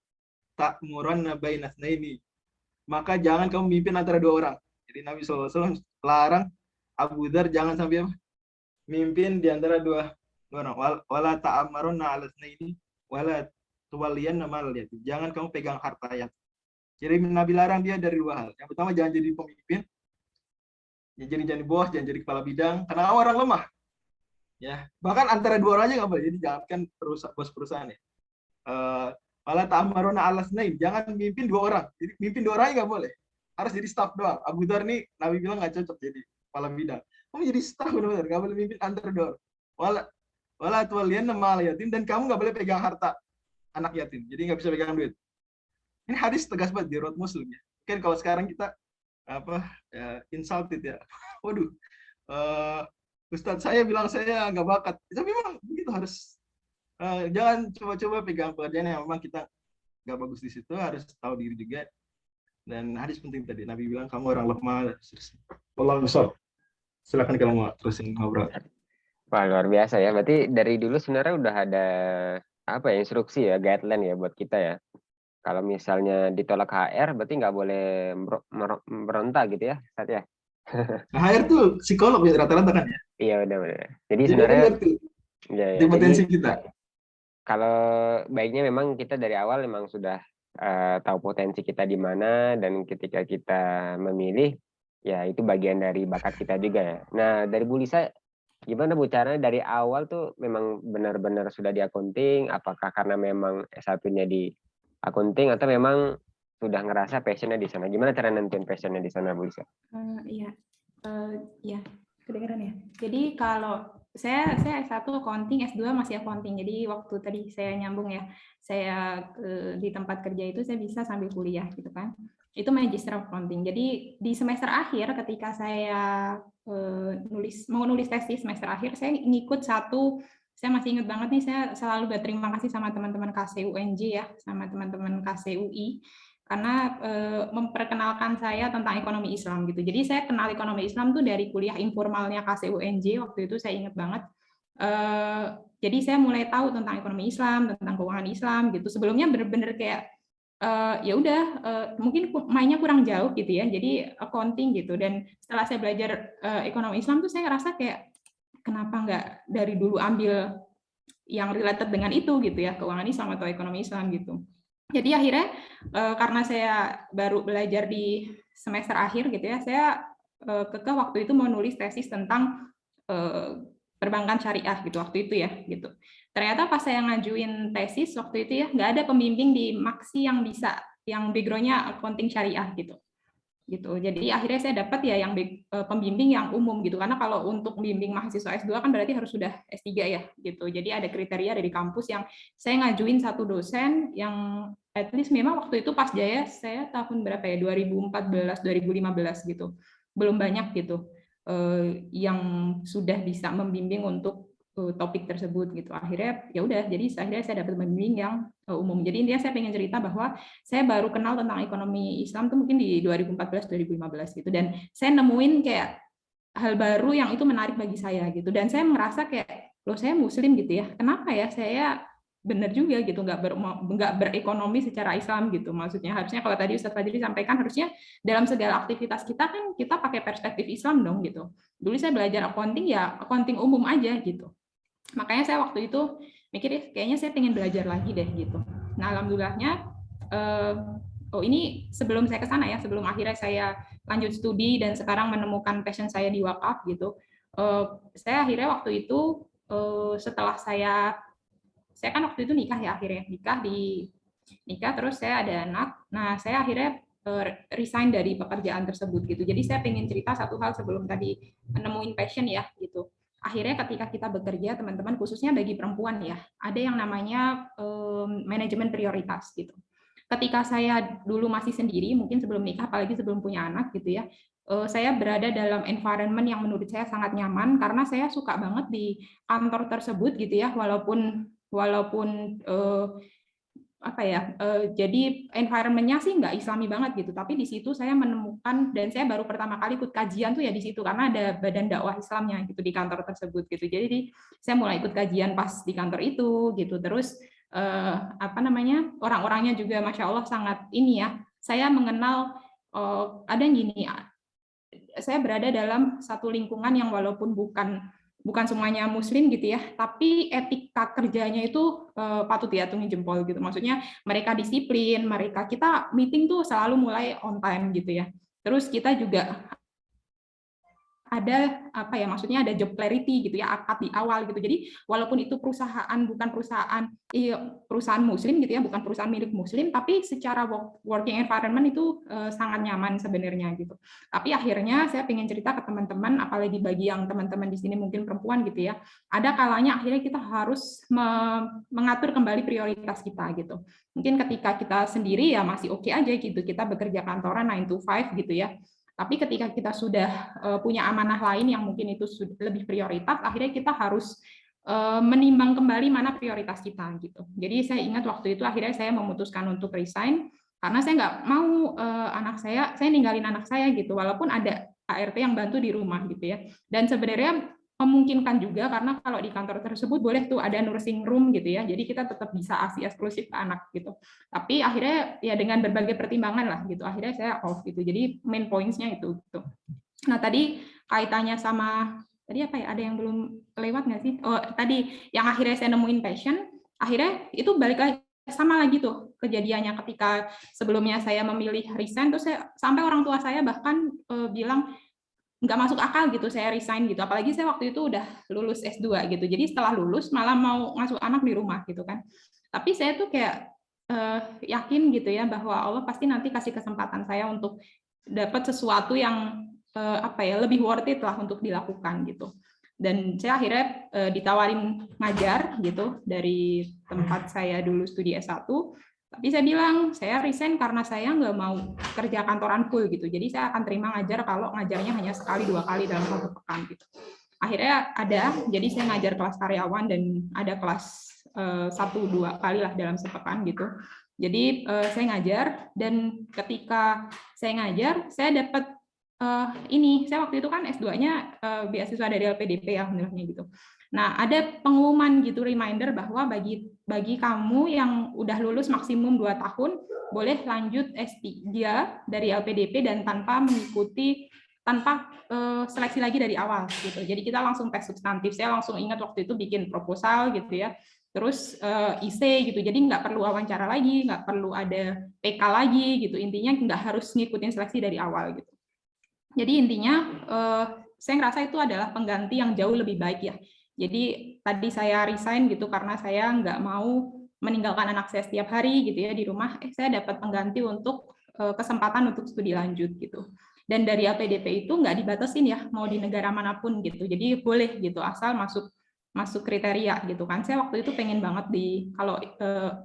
ta'muranna baina tsnaini. Maka jangan kamu mimpin antara dua orang. Jadi Nabi SAW larang Abu Dzar jangan sampai mimpin di antara dua orang. Wala ta'amaruna 'ala tsnaini wala tuwalliyanna mal yatim. Jangan kamu pegang harta yatim. Jadi Nabi larang dia dari dua hal. Yang pertama, jangan jadi pemimpin, jadi bos, jangan jadi kepala bidang, karena kamu orang lemah. Ya, bahkan antara dua orangnya nggak boleh. Jadi jangan bos perusahaan ya. Wala ta'amaruna 'ala tsnaini. Jangan mimpin dua orang. Jadi mimpin dua orangnya nggak boleh. Harus jadi staff doang. Abu Dzar nih Nabi bilang nggak cocok jadi kepala bidang. Kamu jadi staff benar-benar, nggak boleh mimpin antara dua orang. Wala tuwalliyanna mal yatim, dan kamu nggak boleh pegang harta anak yatim. Jadi nggak bisa pegang duit. Ini hadis tegas banget di riwayat Muslim ya. Mungkin kalau sekarang kita insulted ya. Waduh, Ustadz saya bilang saya nggak bakat. Tapi memang begitu, harus jangan coba-coba pegang pekerjaan yang memang kita nggak bagus di situ. Harus tahu diri juga. Dan hadis penting tadi, Nabi bilang kamu orang lemah. Allah besar. Silakan kalau mau terusin ngobrol. Wah, luar biasa ya. Berarti dari dulu sebenarnya udah ada instruksi ya, guideline ya buat kita ya. Kalau misalnya ditolak HR, berarti nggak boleh meronta gitu ya, Ustadz ya? HR tuh psikolog ya rata-rata kan ya? Iya, benar-benar. Jadi Jadi sebenarnya, ngerti ya, potensi jadi kita. kalau baiknya memang kita dari awal memang sudah tahu potensi kita di mana, dan ketika kita memilih, ya itu bagian dari bakat kita juga ya. Nah, dari Bu Lisa, gimana Bu caranya dari awal tuh memang benar-benar sudah di accounting? Apakah karena memang S1-nya di accounting atau memang sudah ngerasa passionnya di sana? Gimana cara nentuin passionnya di sana, Bu Lisa? Iya, kedengeran ya. Jadi kalau saya S1 accounting, S2 masih accounting. Jadi waktu tadi saya nyambung ya, saya di tempat kerja itu saya bisa sambil kuliah gitu kan. Itu magister accounting. Jadi di semester akhir ketika saya mau nulis tesis semester akhir, saya ngikut saya masih ingat banget nih, saya selalu berterima kasih sama teman-teman KCUNJ ya, sama teman-teman KCUI, karena memperkenalkan saya tentang ekonomi Islam gitu. Jadi saya kenal ekonomi Islam tuh dari kuliah informalnya KCUNJ, waktu itu saya ingat banget. Jadi saya mulai tahu tentang ekonomi Islam, tentang keuangan Islam gitu. Sebelumnya benar-benar kayak ya udah mungkin mainnya kurang jauh gitu ya, jadi accounting gitu. Dan setelah saya belajar ekonomi Islam tuh saya ngerasa kayak kenapa nggak dari dulu ambil yang related dengan itu gitu ya, keuangan Islam atau ekonomi Islam gitu. Jadi akhirnya karena saya baru belajar di semester akhir gitu ya, saya kekeh waktu itu mau nulis tesis tentang perbankan syariah gitu waktu itu ya gitu. Ternyata pas saya ngajuin tesis waktu itu ya, nggak ada pembimbing di Maksi yang bisa, yang background-nya accounting syariah gitu. Jadi akhirnya saya dapat ya yang pembimbing yang umum gitu, karena kalau untuk membimbing mahasiswa S2 kan berarti harus sudah S3 ya gitu. Jadi ada kriteria dari kampus yang saya ngajuin satu dosen yang at least memang waktu itu pas Jaya saya tahun berapa ya, 2014 2015 gitu. Belum banyak gitu yang sudah bisa membimbing untuk topik tersebut gitu. Akhirnya ya udah, jadi akhirnya saya dapat pembimbing yang umum. Jadi intinya saya pengen cerita bahwa saya baru kenal tentang ekonomi Islam tuh mungkin di 2014-2015 gitu, dan saya nemuin kayak hal baru yang itu menarik bagi saya gitu, dan saya merasa kayak loh saya Muslim gitu ya, kenapa ya saya benar juga gitu nggak berekonomi secara Islam gitu. Maksudnya harusnya kalau tadi Ustadz Fadli sampaikan, harusnya dalam segala aktivitas kita kan kita pakai perspektif Islam dong gitu. Dulu saya belajar accounting ya accounting umum aja gitu. Makanya saya waktu itu mikir kayaknya saya pengen belajar lagi deh gitu. Nah alhamdulillahnya ini sebelum saya ke sana ya, sebelum akhirnya saya lanjut studi dan sekarang menemukan passion saya di wakaf gitu. Saya akhirnya waktu itu setelah saya kan waktu itu nikah ya, akhirnya nikah terus saya ada anak. Nah saya akhirnya resign dari pekerjaan tersebut gitu. Jadi saya pengen cerita satu hal sebelum tadi menemuin passion ya gitu. Akhirnya ketika kita bekerja teman-teman, khususnya bagi perempuan ya, ada yang namanya manajemen prioritas gitu. Ketika saya dulu masih sendiri, mungkin sebelum nikah, apalagi sebelum punya anak gitu ya, saya berada dalam environment yang menurut saya sangat nyaman karena saya suka banget di kantor tersebut gitu ya, walaupun apa ya, jadi environment-nya sih nggak Islami banget gitu, tapi di situ saya menemukan, dan saya baru pertama kali ikut kajian tuh ya di situ karena ada badan dakwah Islamnya gitu di kantor tersebut gitu. Jadi saya mulai ikut kajian pas di kantor itu gitu. Terus apa namanya, orang-orangnya juga masya Allah sangat ini ya. Saya mengenal ada yang gini, saya berada dalam satu lingkungan yang walaupun bukan semuanya Muslim gitu ya, tapi etika kerjanya itu patut diacungi jempol gitu. Maksudnya mereka disiplin, kita meeting tuh selalu mulai on time gitu ya. Terus kita juga ada apa ya, maksudnya ada job clarity gitu ya, akad di awal gitu. Jadi walaupun itu bukan perusahaan Muslim gitu ya, bukan perusahaan milik Muslim, tapi secara working environment itu sangat nyaman sebenarnya gitu. Tapi akhirnya saya pengen cerita ke teman-teman, apalagi bagi yang teman-teman di sini mungkin perempuan gitu ya, ada kalanya akhirnya kita harus mengatur kembali prioritas kita gitu. Mungkin ketika kita sendiri ya masih oke aja gitu, kita bekerja kantoran 9 to 5 gitu ya. Tapi ketika kita sudah punya amanah lain yang mungkin itu lebih prioritas, akhirnya kita harus menimbang kembali mana prioritas kita gitu. Jadi saya ingat waktu itu akhirnya saya memutuskan untuk resign karena saya nggak mau saya ninggalin anak saya gitu, walaupun ada ART yang bantu di rumah gitu ya. Dan sebenarnya memungkinkan juga karena kalau di kantor tersebut boleh tuh ada nursing room gitu ya, jadi kita tetap bisa ASI eksklusif ke anak gitu. Tapi akhirnya ya dengan berbagai pertimbangan lah gitu, akhirnya saya off gitu. Jadi main points-nya itu gitu. Nah tadi kaitannya sama tadi apa ya, ada yang belum lewat nggak sih? Oh tadi yang akhirnya saya nemuin passion, akhirnya itu balik lagi sama lagi tuh kejadiannya ketika sebelumnya saya memilih resign, terus sampai orang tua saya bahkan bilang nggak masuk akal gitu saya resign gitu, apalagi saya waktu itu udah lulus S2 gitu, jadi setelah lulus malah mau ngasuh anak di rumah gitu kan. Tapi saya tuh kayak yakin gitu ya bahwa Allah pasti nanti kasih kesempatan saya untuk dapat sesuatu yang lebih worth it lah untuk dilakukan gitu. Dan saya akhirnya ditawarin ngajar gitu dari tempat saya dulu studi S1. Tapi saya bilang, saya resign karena saya nggak mau kerja kantoran full gitu. Jadi saya akan terima ngajar kalau ngajarnya hanya sekali 2 kali dalam 1 pekan gitu. Akhirnya jadi saya ngajar kelas karyawan dan ada kelas 1-2 kali lah dalam sepekan gitu. Jadi saya ngajar, dan ketika saya ngajar, saya dapat saya waktu itu kan S2-nya beasiswa dari LPDP ya, gitu. Nah, ada pengumuman gitu, reminder bahwa bagi bagi kamu yang udah lulus maksimum 2 tahun, boleh lanjut S3 dari LPDP dan tanpa seleksi lagi dari awal gitu. Jadi kita langsung tes substantif. Saya langsung ingat waktu itu bikin proposal gitu ya. Terus IC gitu. Jadi nggak perlu wawancara lagi, nggak perlu ada PK lagi gitu. Intinya nggak harus ngikutin seleksi dari awal gitu. Jadi intinya saya ngerasa itu adalah pengganti yang jauh lebih baik ya. Jadi tadi saya resign gitu karena saya nggak mau meninggalkan anak saya setiap hari gitu ya di rumah. Saya dapat pengganti untuk kesempatan untuk studi lanjut gitu. Dan dari LPDP itu nggak dibatasin ya mau di negara manapun gitu. Jadi boleh gitu asal masuk kriteria gitu kan. Saya waktu itu pengen banget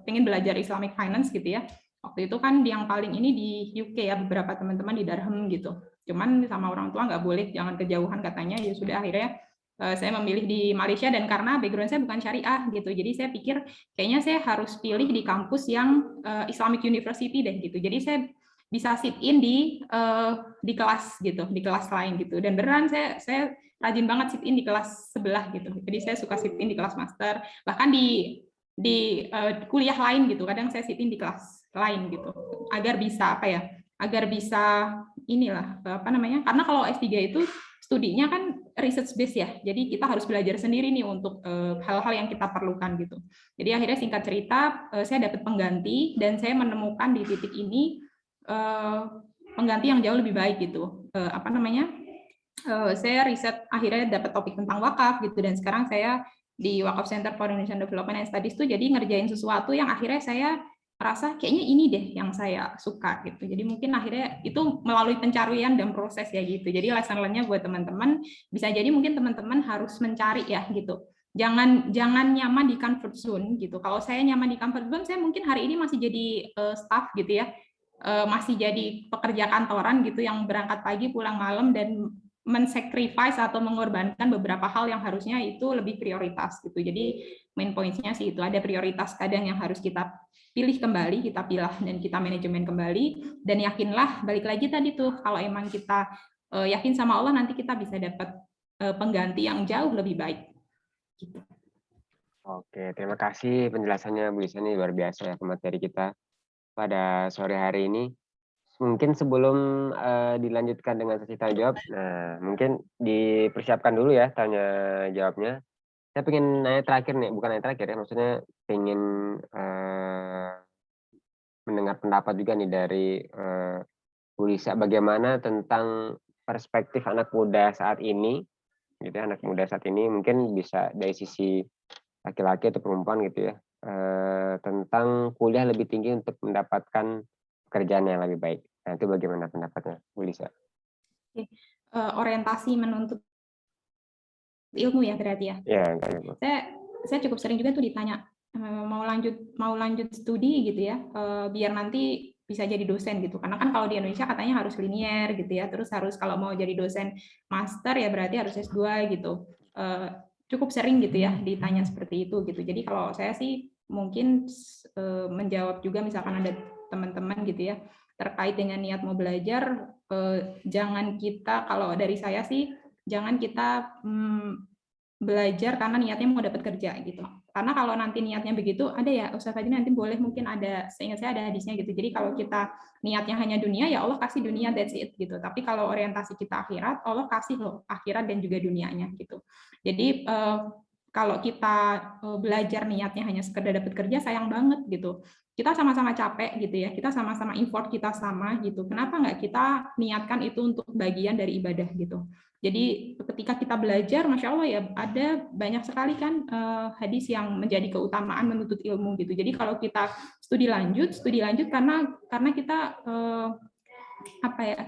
pengen belajar Islamic Finance gitu ya. Waktu itu kan yang paling ini di UK ya, beberapa teman-teman di Durham gitu. Cuman sama orang tua nggak boleh, jangan kejauhan katanya. Ya sudah akhirnya saya memilih di Malaysia dan karena background saya bukan syariah gitu. Jadi saya pikir kayaknya saya harus pilih di kampus yang Islamic University deh gitu. Jadi saya bisa sit in di kelas gitu, di kelas lain gitu. Dan beneran saya rajin banget sit in di kelas sebelah gitu. Jadi saya suka sit in di kelas master, bahkan di kuliah lain gitu. Kadang saya sit in di kelas lain gitu. Agar bisa agar bisa karena kalau S3 itu studinya kan research base ya, jadi kita harus belajar sendiri nih untuk hal-hal yang kita perlukan gitu. Jadi akhirnya singkat cerita saya dapat pengganti dan saya menemukan di titik ini pengganti yang jauh lebih baik gitu. Saya riset akhirnya dapat topik tentang wakaf gitu dan sekarang saya di Wakaf Center for Indonesian Development and Studies itu jadi ngerjain sesuatu yang akhirnya saya rasa kayaknya ini deh yang saya suka gitu. Jadi mungkin akhirnya itu melalui pencarian dan proses ya gitu. Jadi lesson learn-nya buat teman-teman bisa jadi mungkin teman-teman harus mencari ya gitu. Jangan nyaman di comfort zone gitu. Kalau saya nyaman di comfort zone, saya mungkin hari ini masih jadi staff gitu ya. Masih jadi pekerja kantoran gitu yang berangkat pagi pulang malam dan men-sacrifice atau mengorbankan beberapa hal yang harusnya itu lebih prioritas gitu. Jadi main points-nya sih itu ada prioritas kadang yang harus kita pilih kembali, kita pilah dan kita manajemen kembali, dan yakinlah balik lagi tadi tuh kalau emang kita yakin sama Allah nanti kita bisa dapat pengganti yang jauh lebih baik. Gitu. Oke, terima kasih penjelasannya Bu Lisa, ini luar biasa ya ke materi kita pada sore hari ini. Mungkin sebelum dilanjutkan dengan sesi tanya jawab, nah mungkin dipersiapkan dulu ya tanya jawabnya. Saya pengen nanya terakhir nih, bukan nanya terakhir ya, maksudnya pengen mendengar pendapat juga nih dari Bu Lisa, bagaimana tentang perspektif anak muda saat ini, gitu ya, anak muda saat ini mungkin bisa dari sisi laki-laki atau perempuan gitu ya, tentang kuliah lebih tinggi untuk mendapatkan pekerjaan yang lebih baik. Nah itu bagaimana pendapatnya Bu Lisa? Orientasi menuntut ilmu ya berarti ya. Ya, saya cukup sering juga tuh ditanya mau lanjut studi gitu ya, biar nanti bisa jadi dosen gitu. Karena kan kalau di Indonesia katanya harus linier gitu ya. Terus harus kalau mau jadi dosen master ya berarti harus S2 gitu. Cukup sering gitu ya ditanya seperti itu gitu. Jadi kalau saya sih mungkin menjawab juga misalkan ada teman-teman gitu ya terkait dengan niat mau belajar, jangan kita, kalau dari saya sih jangan kita belajar karena niatnya mau dapat kerja gitu. Karena kalau nanti niatnya begitu, ada ya Ustaz Fajri nanti boleh mungkin ada, seingat saya ada hadisnya gitu. Jadi kalau kita niatnya hanya dunia, ya Allah kasih dunia, that's it gitu. Tapi kalau orientasi kita akhirat, Allah kasih loh akhirat dan juga dunianya gitu. Jadi kalau kita belajar niatnya hanya sekedar dapat kerja, sayang banget gitu. Kita sama-sama capek gitu ya, kita sama-sama effort kita sama gitu. Kenapa nggak kita niatkan itu untuk bagian dari ibadah gitu. Jadi ketika kita belajar, Masya Allah ya ada banyak sekali kan hadis yang menjadi keutamaan menuntut ilmu gitu. Jadi kalau kita studi lanjut karena kita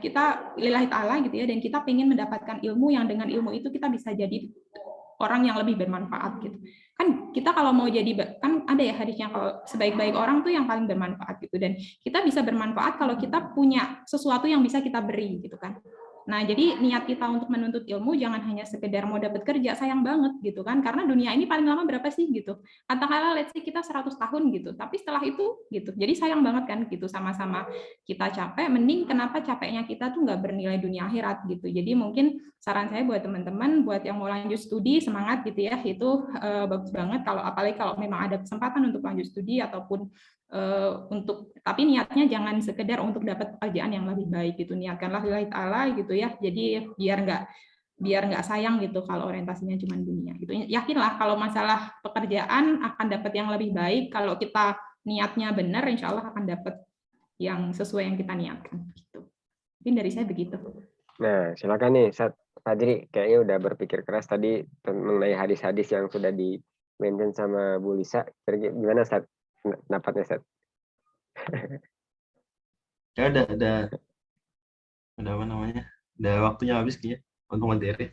kita lillahi ta'ala gitu ya, dan kita ingin mendapatkan ilmu yang dengan ilmu itu kita bisa jadi orang yang lebih bermanfaat gitu. Kan kita kalau mau jadi, kan ada ya hadisnya kalau sebaik-baik orang tuh yang paling bermanfaat gitu, dan kita bisa bermanfaat kalau kita punya sesuatu yang bisa kita beri gitu kan. Nah, jadi niat kita untuk menuntut ilmu jangan hanya sekedar mau dapat kerja, sayang banget gitu kan, karena dunia ini paling lama berapa sih gitu. Katakanlah let's say kita 100 tahun gitu, tapi setelah itu gitu. Jadi sayang banget kan gitu, sama-sama kita capek, mending kenapa capeknya kita tuh nggak bernilai dunia akhirat gitu. Jadi mungkin saran saya buat teman-teman, buat yang mau lanjut studi, semangat gitu ya, itu bagus banget kalau apalagi kalau memang ada kesempatan untuk lanjut studi ataupun tapi niatnya jangan sekedar untuk dapat pekerjaan yang lebih baik gitu, niatkanlah lillahi ta'ala gitu ya, jadi biar nggak sayang gitu kalau orientasinya cuma dunia gitu. Yakinlah kalau masalah pekerjaan akan dapat yang lebih baik kalau kita niatnya benar, insya Allah akan dapat yang sesuai yang kita niatkan gitu. Mungkin dari saya begitu. Nah, silakan nih Ustaz Fajri, kayaknya udah berpikir keras tadi mengenai hadis-hadis yang sudah di-mention sama Bu Lisa. Gimana Ustaz pendapatnya Ustaz? Ya udah apa namanya, udah waktunya habis kayaknya untuk materi.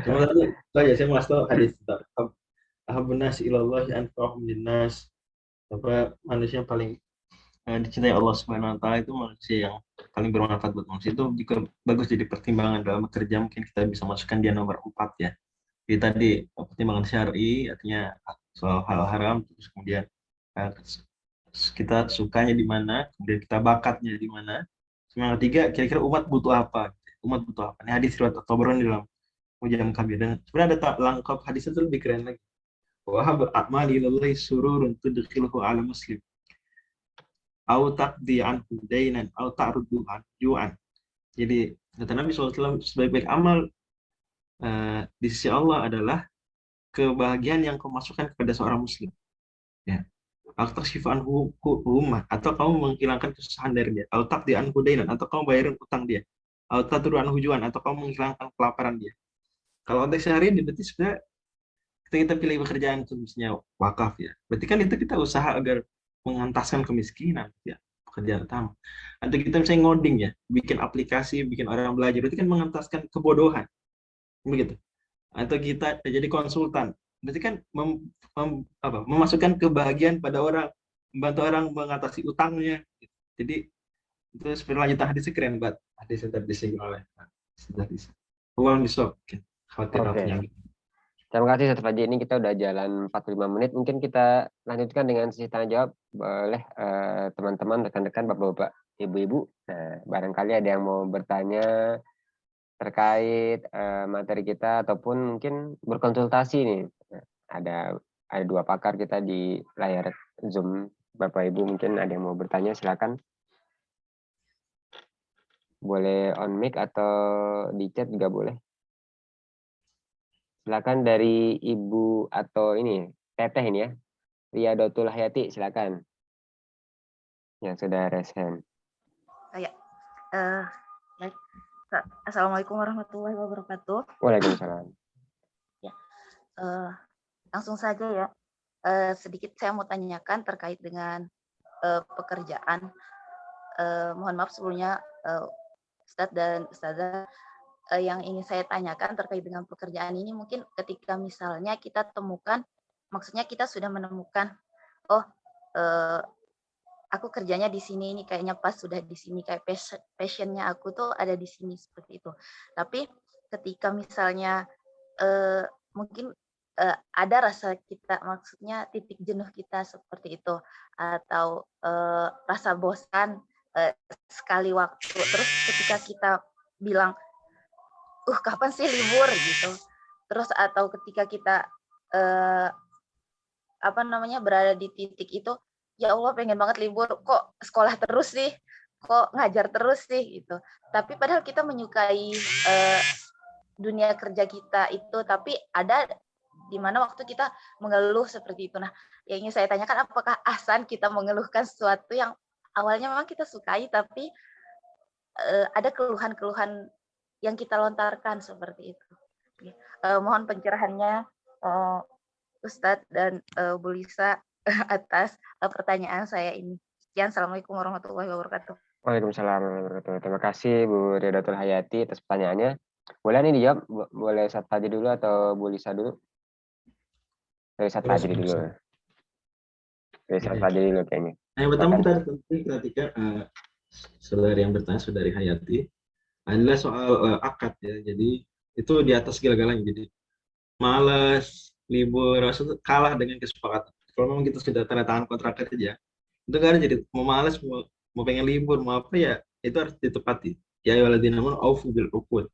Cuma tadi itu aja saya mau tahu hadis tentang ahabun nas ilallahi anfa'uhum linnas, apa manusia yang paling dicintai Allah Subhanahu wa taala itu manusia yang paling bermanfaat buat manusia. Itu juga bagus jadi pertimbangan dalam bekerja, mungkin kita bisa masukkan dia nomor 4 ya. Jadi tadi pertimbangan syar'i artinya soal hal haram, terus kemudian kita sukanya di mana, kemudian kita bakatnya di mana. Yang ketiga, kira-kira umat butuh apa? Umat butuh apa? Ini hadis riwayat At-Tabarani dalam Mujam Kabir. Dan sebenarnya ada lengkap hadis itu lebih keren lagi. Wahab a'mali ilallahi sururun tudkhiluhu ala muslim. Au taqdi anhu dainan au ta'rudu an ju'an. Jadi kata Nabi SAW, sebaik-baik amal di sisi Allah adalah kebahagiaan yang kau masukkan kepada seorang muslim. Ya. Al-taksifan humah, atau kamu menghilangkan kesusahan dari dia. Al-taqdi'an hudainan, atau kamu bayarin utang dia. Al-tatru'an hujuan, atau kamu menghilangkan kelaparan dia. Kalau konteks sehari ini berarti sebenarnya kita pilih pekerjaan itu misalnya wakaf ya. Berarti kan itu kita usaha agar mengentaskan kemiskinan ya, pekerjaan utama. Atau kita misalnya ngoding ya, bikin aplikasi, bikin orang belajar, berarti kan mengentaskan kebodohan. Begitu. Atau kita jadi konsultan, berarti kan memasukkan kebahagiaan pada orang, membantu orang mengatasi utangnya. Jadi itu sebenarnya lanjutan hadisnya keren banget. Hadis yang tadi disinggung oleh hadis. Uang disok, khawatir waktunya. Terima kasih Ustaz Fajri. Ini kita udah jalan 45 menit. Mungkin kita lanjutkan dengan sesi tanya jawab. Boleh teman-teman, rekan-rekan, bapak-bapak, ibu-ibu. Nah, barangkali ada yang mau bertanya terkait materi kita ataupun mungkin berkonsultasi nih. Ada 2 pakar kita di layar Zoom. Bapak Ibu mungkin ada yang mau bertanya, silakan. Boleh on mic atau di chat juga boleh. Silakan dari Ibu atau ini Teteh ini ya. Riyadatul Hayati, silakan. Yang sudah raise hand. Ya. Baik. Assalamualaikum warahmatullahi wabarakatuh. Waalaikumsalam. Ya. Langsung saja ya. Sedikit saya mau tanyakan terkait dengan pekerjaan. Mohon maaf sebelumnya Ustadz dan Ustazah, yang ingin saya tanyakan terkait dengan pekerjaan ini mungkin ketika misalnya kita temukan, maksudnya kita sudah menemukan, aku kerjanya di sini, ini kayaknya pas sudah di sini, kayak passionnya aku tuh ada di sini seperti itu. Tapi ketika misalnya mungkin ada rasa kita, maksudnya titik jenuh kita seperti itu, atau rasa bosan sekali waktu, terus ketika kita bilang, kapan sih libur gitu, terus atau ketika kita berada di titik itu, ya Allah pengen banget libur, kok sekolah terus sih, kok ngajar terus sih gitu. Tapi padahal kita menyukai dunia kerja kita itu, tapi ada di mana waktu kita mengeluh seperti itu. Nah, yang ingin saya tanyakan, apakah ahsan kita mengeluhkan sesuatu yang awalnya memang kita sukai, tapi ada keluhan-keluhan yang kita lontarkan seperti itu. Mohon pencerahannya Ustadz dan Bu Lisa atas pertanyaan saya ini. Sekian, Assalamualaikum warahmatullahi wabarakatuh. Waalaikumsalam warahmatullahi wabarakatuh. Terima kasih Bu Riyadatul Hayati atas pertanyaannya. Boleh nih dijawab? Boleh Ustadz Fajri dulu atau Bu Lisa dulu? Dari Ustadz Fajri dulu. Dari Ustadz Fajri dulu kayaknya. Yang pertama kita harus perhatikan saudari yang bertanya, saudari Hayati. adalah soal akad ya. Jadi itu di atas segala-galanya. Jadi malas, libur, maksudnya kalah dengan kesepakatan. Kalau memang kita sudah tanda tangan kontrak kerja, itu kan jadi mau malas, mau pengen libur, mau apa ya, itu harus ditepati. Ya ayyuhalladzina amanu aufu bil uqud.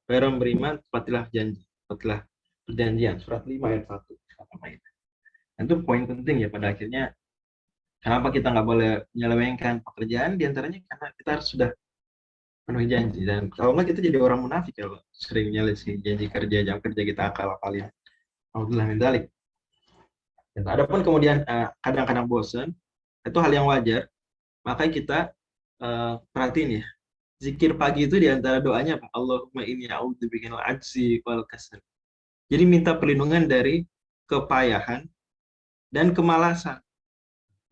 Wahai orang beriman, tepatilah janji, tepatilah perjanjian. Surat 5 ayat 1. Itu poin penting ya pada akhirnya. Kenapa kita nggak boleh menyelewengkan pekerjaan? Diantaranya karena kita harus sudah penuhi janji. Dan kalau nggak kita jadi orang munafik kalau sering nyelesain janji kerja, jam kerja kita akal-akalin. Alhamdulillah min dzalik. Dan adapun kemudian kadang-kadang bosan, itu hal yang wajar. Makanya kita perhatiin ya, zikir pagi itu diantara doanya apa? Allahumma inni a'udzubika minal ajzi wal kasal. Jadi minta perlindungan dari kepayahan dan kemalasan.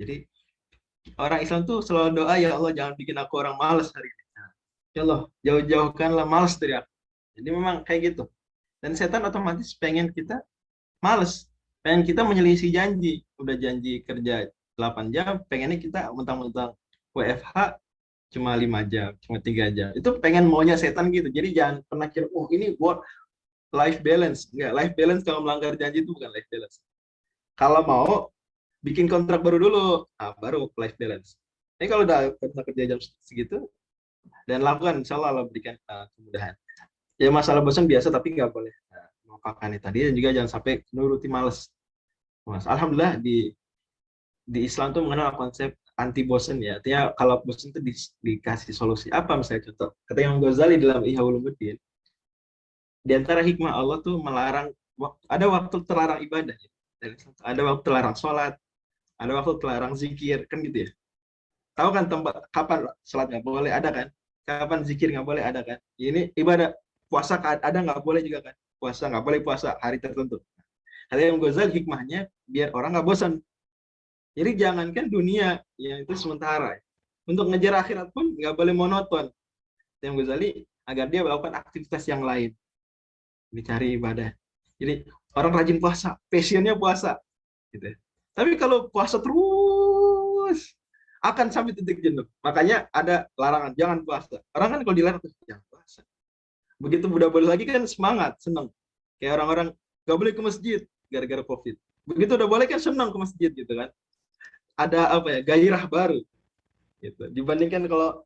Jadi orang Islam tuh selalu doa, ya Allah jangan bikin aku orang malas hari ini. Ya Allah, jauh-jauhkanlah malas dari aku. Jadi memang kayak gitu. Dan setan otomatis pengen kita malas, pengen kita menyelisih janji. Udah janji kerja 8 jam, pengennya kita mentang-mentang WFH cuma 5 jam, cuma 3 jam. Itu pengen maunya setan gitu. Jadi jangan pernah kira, oh ini work life balance. Enggak, life balance kalau melanggar janji itu bukan life balance. Kalau mau bikin kontrak baru dulu, baru life balance. Ini kalau udah kerja jam segitu dan lakukan, insya Allah berikan kemudahan. Ya masalah bosan biasa tapi nggak boleh melupakan itu tadi, dan juga jangan sampai nuruti males. Mas, alhamdulillah di Islam tuh mengenal konsep anti bosan ya. Artinya kalau bosan itu dikasih solusi. Apa misalnya contoh? Kata Imam Ghazali dalam Ihya Ulumuddin, di antara hikmah Allah tuh melarang, ada waktu terlarang ibadah. Ada waktu terlarang sholat, ada waktu terlarang zikir, kan gitu ya. Tahu kan tempat kapan sholat nggak boleh, ada kan? Kapan zikir nggak boleh, ada kan? Ini ibadah. Puasa ada nggak boleh juga kan? Puasa nggak boleh puasa hari tertentu. Kata Imam Ghazali hikmahnya biar orang nggak bosan. Jadi jangankan dunia yang itu sementara, untuk ngejar akhirat pun nggak boleh monoton. Imam Ghazali agar dia melakukan aktivitas yang lain, dicari ibadah. Jadi orang rajin puasa, passionnya puasa, gitu. Tapi kalau puasa terus akan sampai titik jenuh. Makanya ada larangan, jangan puasa. Orang kan kalau dilarang, jangan puasa. Begitu udah boleh lagi kan semangat, senang. Kayak orang-orang gak boleh ke masjid gara-gara COVID. Begitu udah boleh kan senang ke masjid gitu kan. Ada apa ya, gairah baru. Gitu. Dibandingkan kalau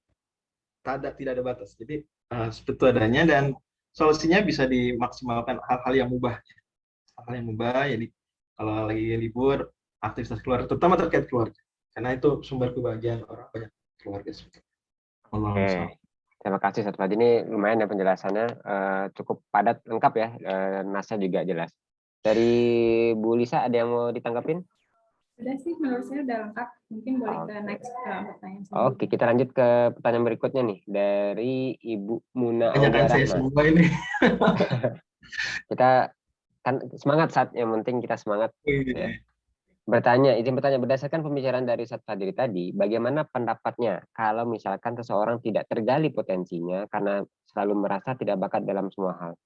tidak ada batas. Jadi seperti adanya, dan solusinya bisa dimaksimalkan hal-hal yang mubah. Hal-hal yang mubah, jadi kalau lagi libur, aktivitas keluarga, terutama terkait keluarga. Karena itu sumber kebahagiaan orang banyak keluarga. Oke. Terima kasih Ustadz Fadli, ini lumayan ya penjelasannya, cukup padat, lengkap ya, nasnya juga jelas. Dari Bu Lisa ada yang mau ditanggapin? Sudah sih, menurut saya udah lengkap. Mungkin boleh ke next pertanyaan selanjutnya. Oke, kita lanjut ke pertanyaan berikutnya nih, dari Ibu Muna Banyak kan Aulia saya Rahman. semua ini. Kita kan semangat saat, yang penting kita semangat. Ya. Izin bertanya, berdasarkan pembicaraan dari Ustadz Fadli tadi, bagaimana pendapatnya kalau misalkan seseorang tidak tergali potensinya karena selalu merasa tidak bakat dalam semua hal?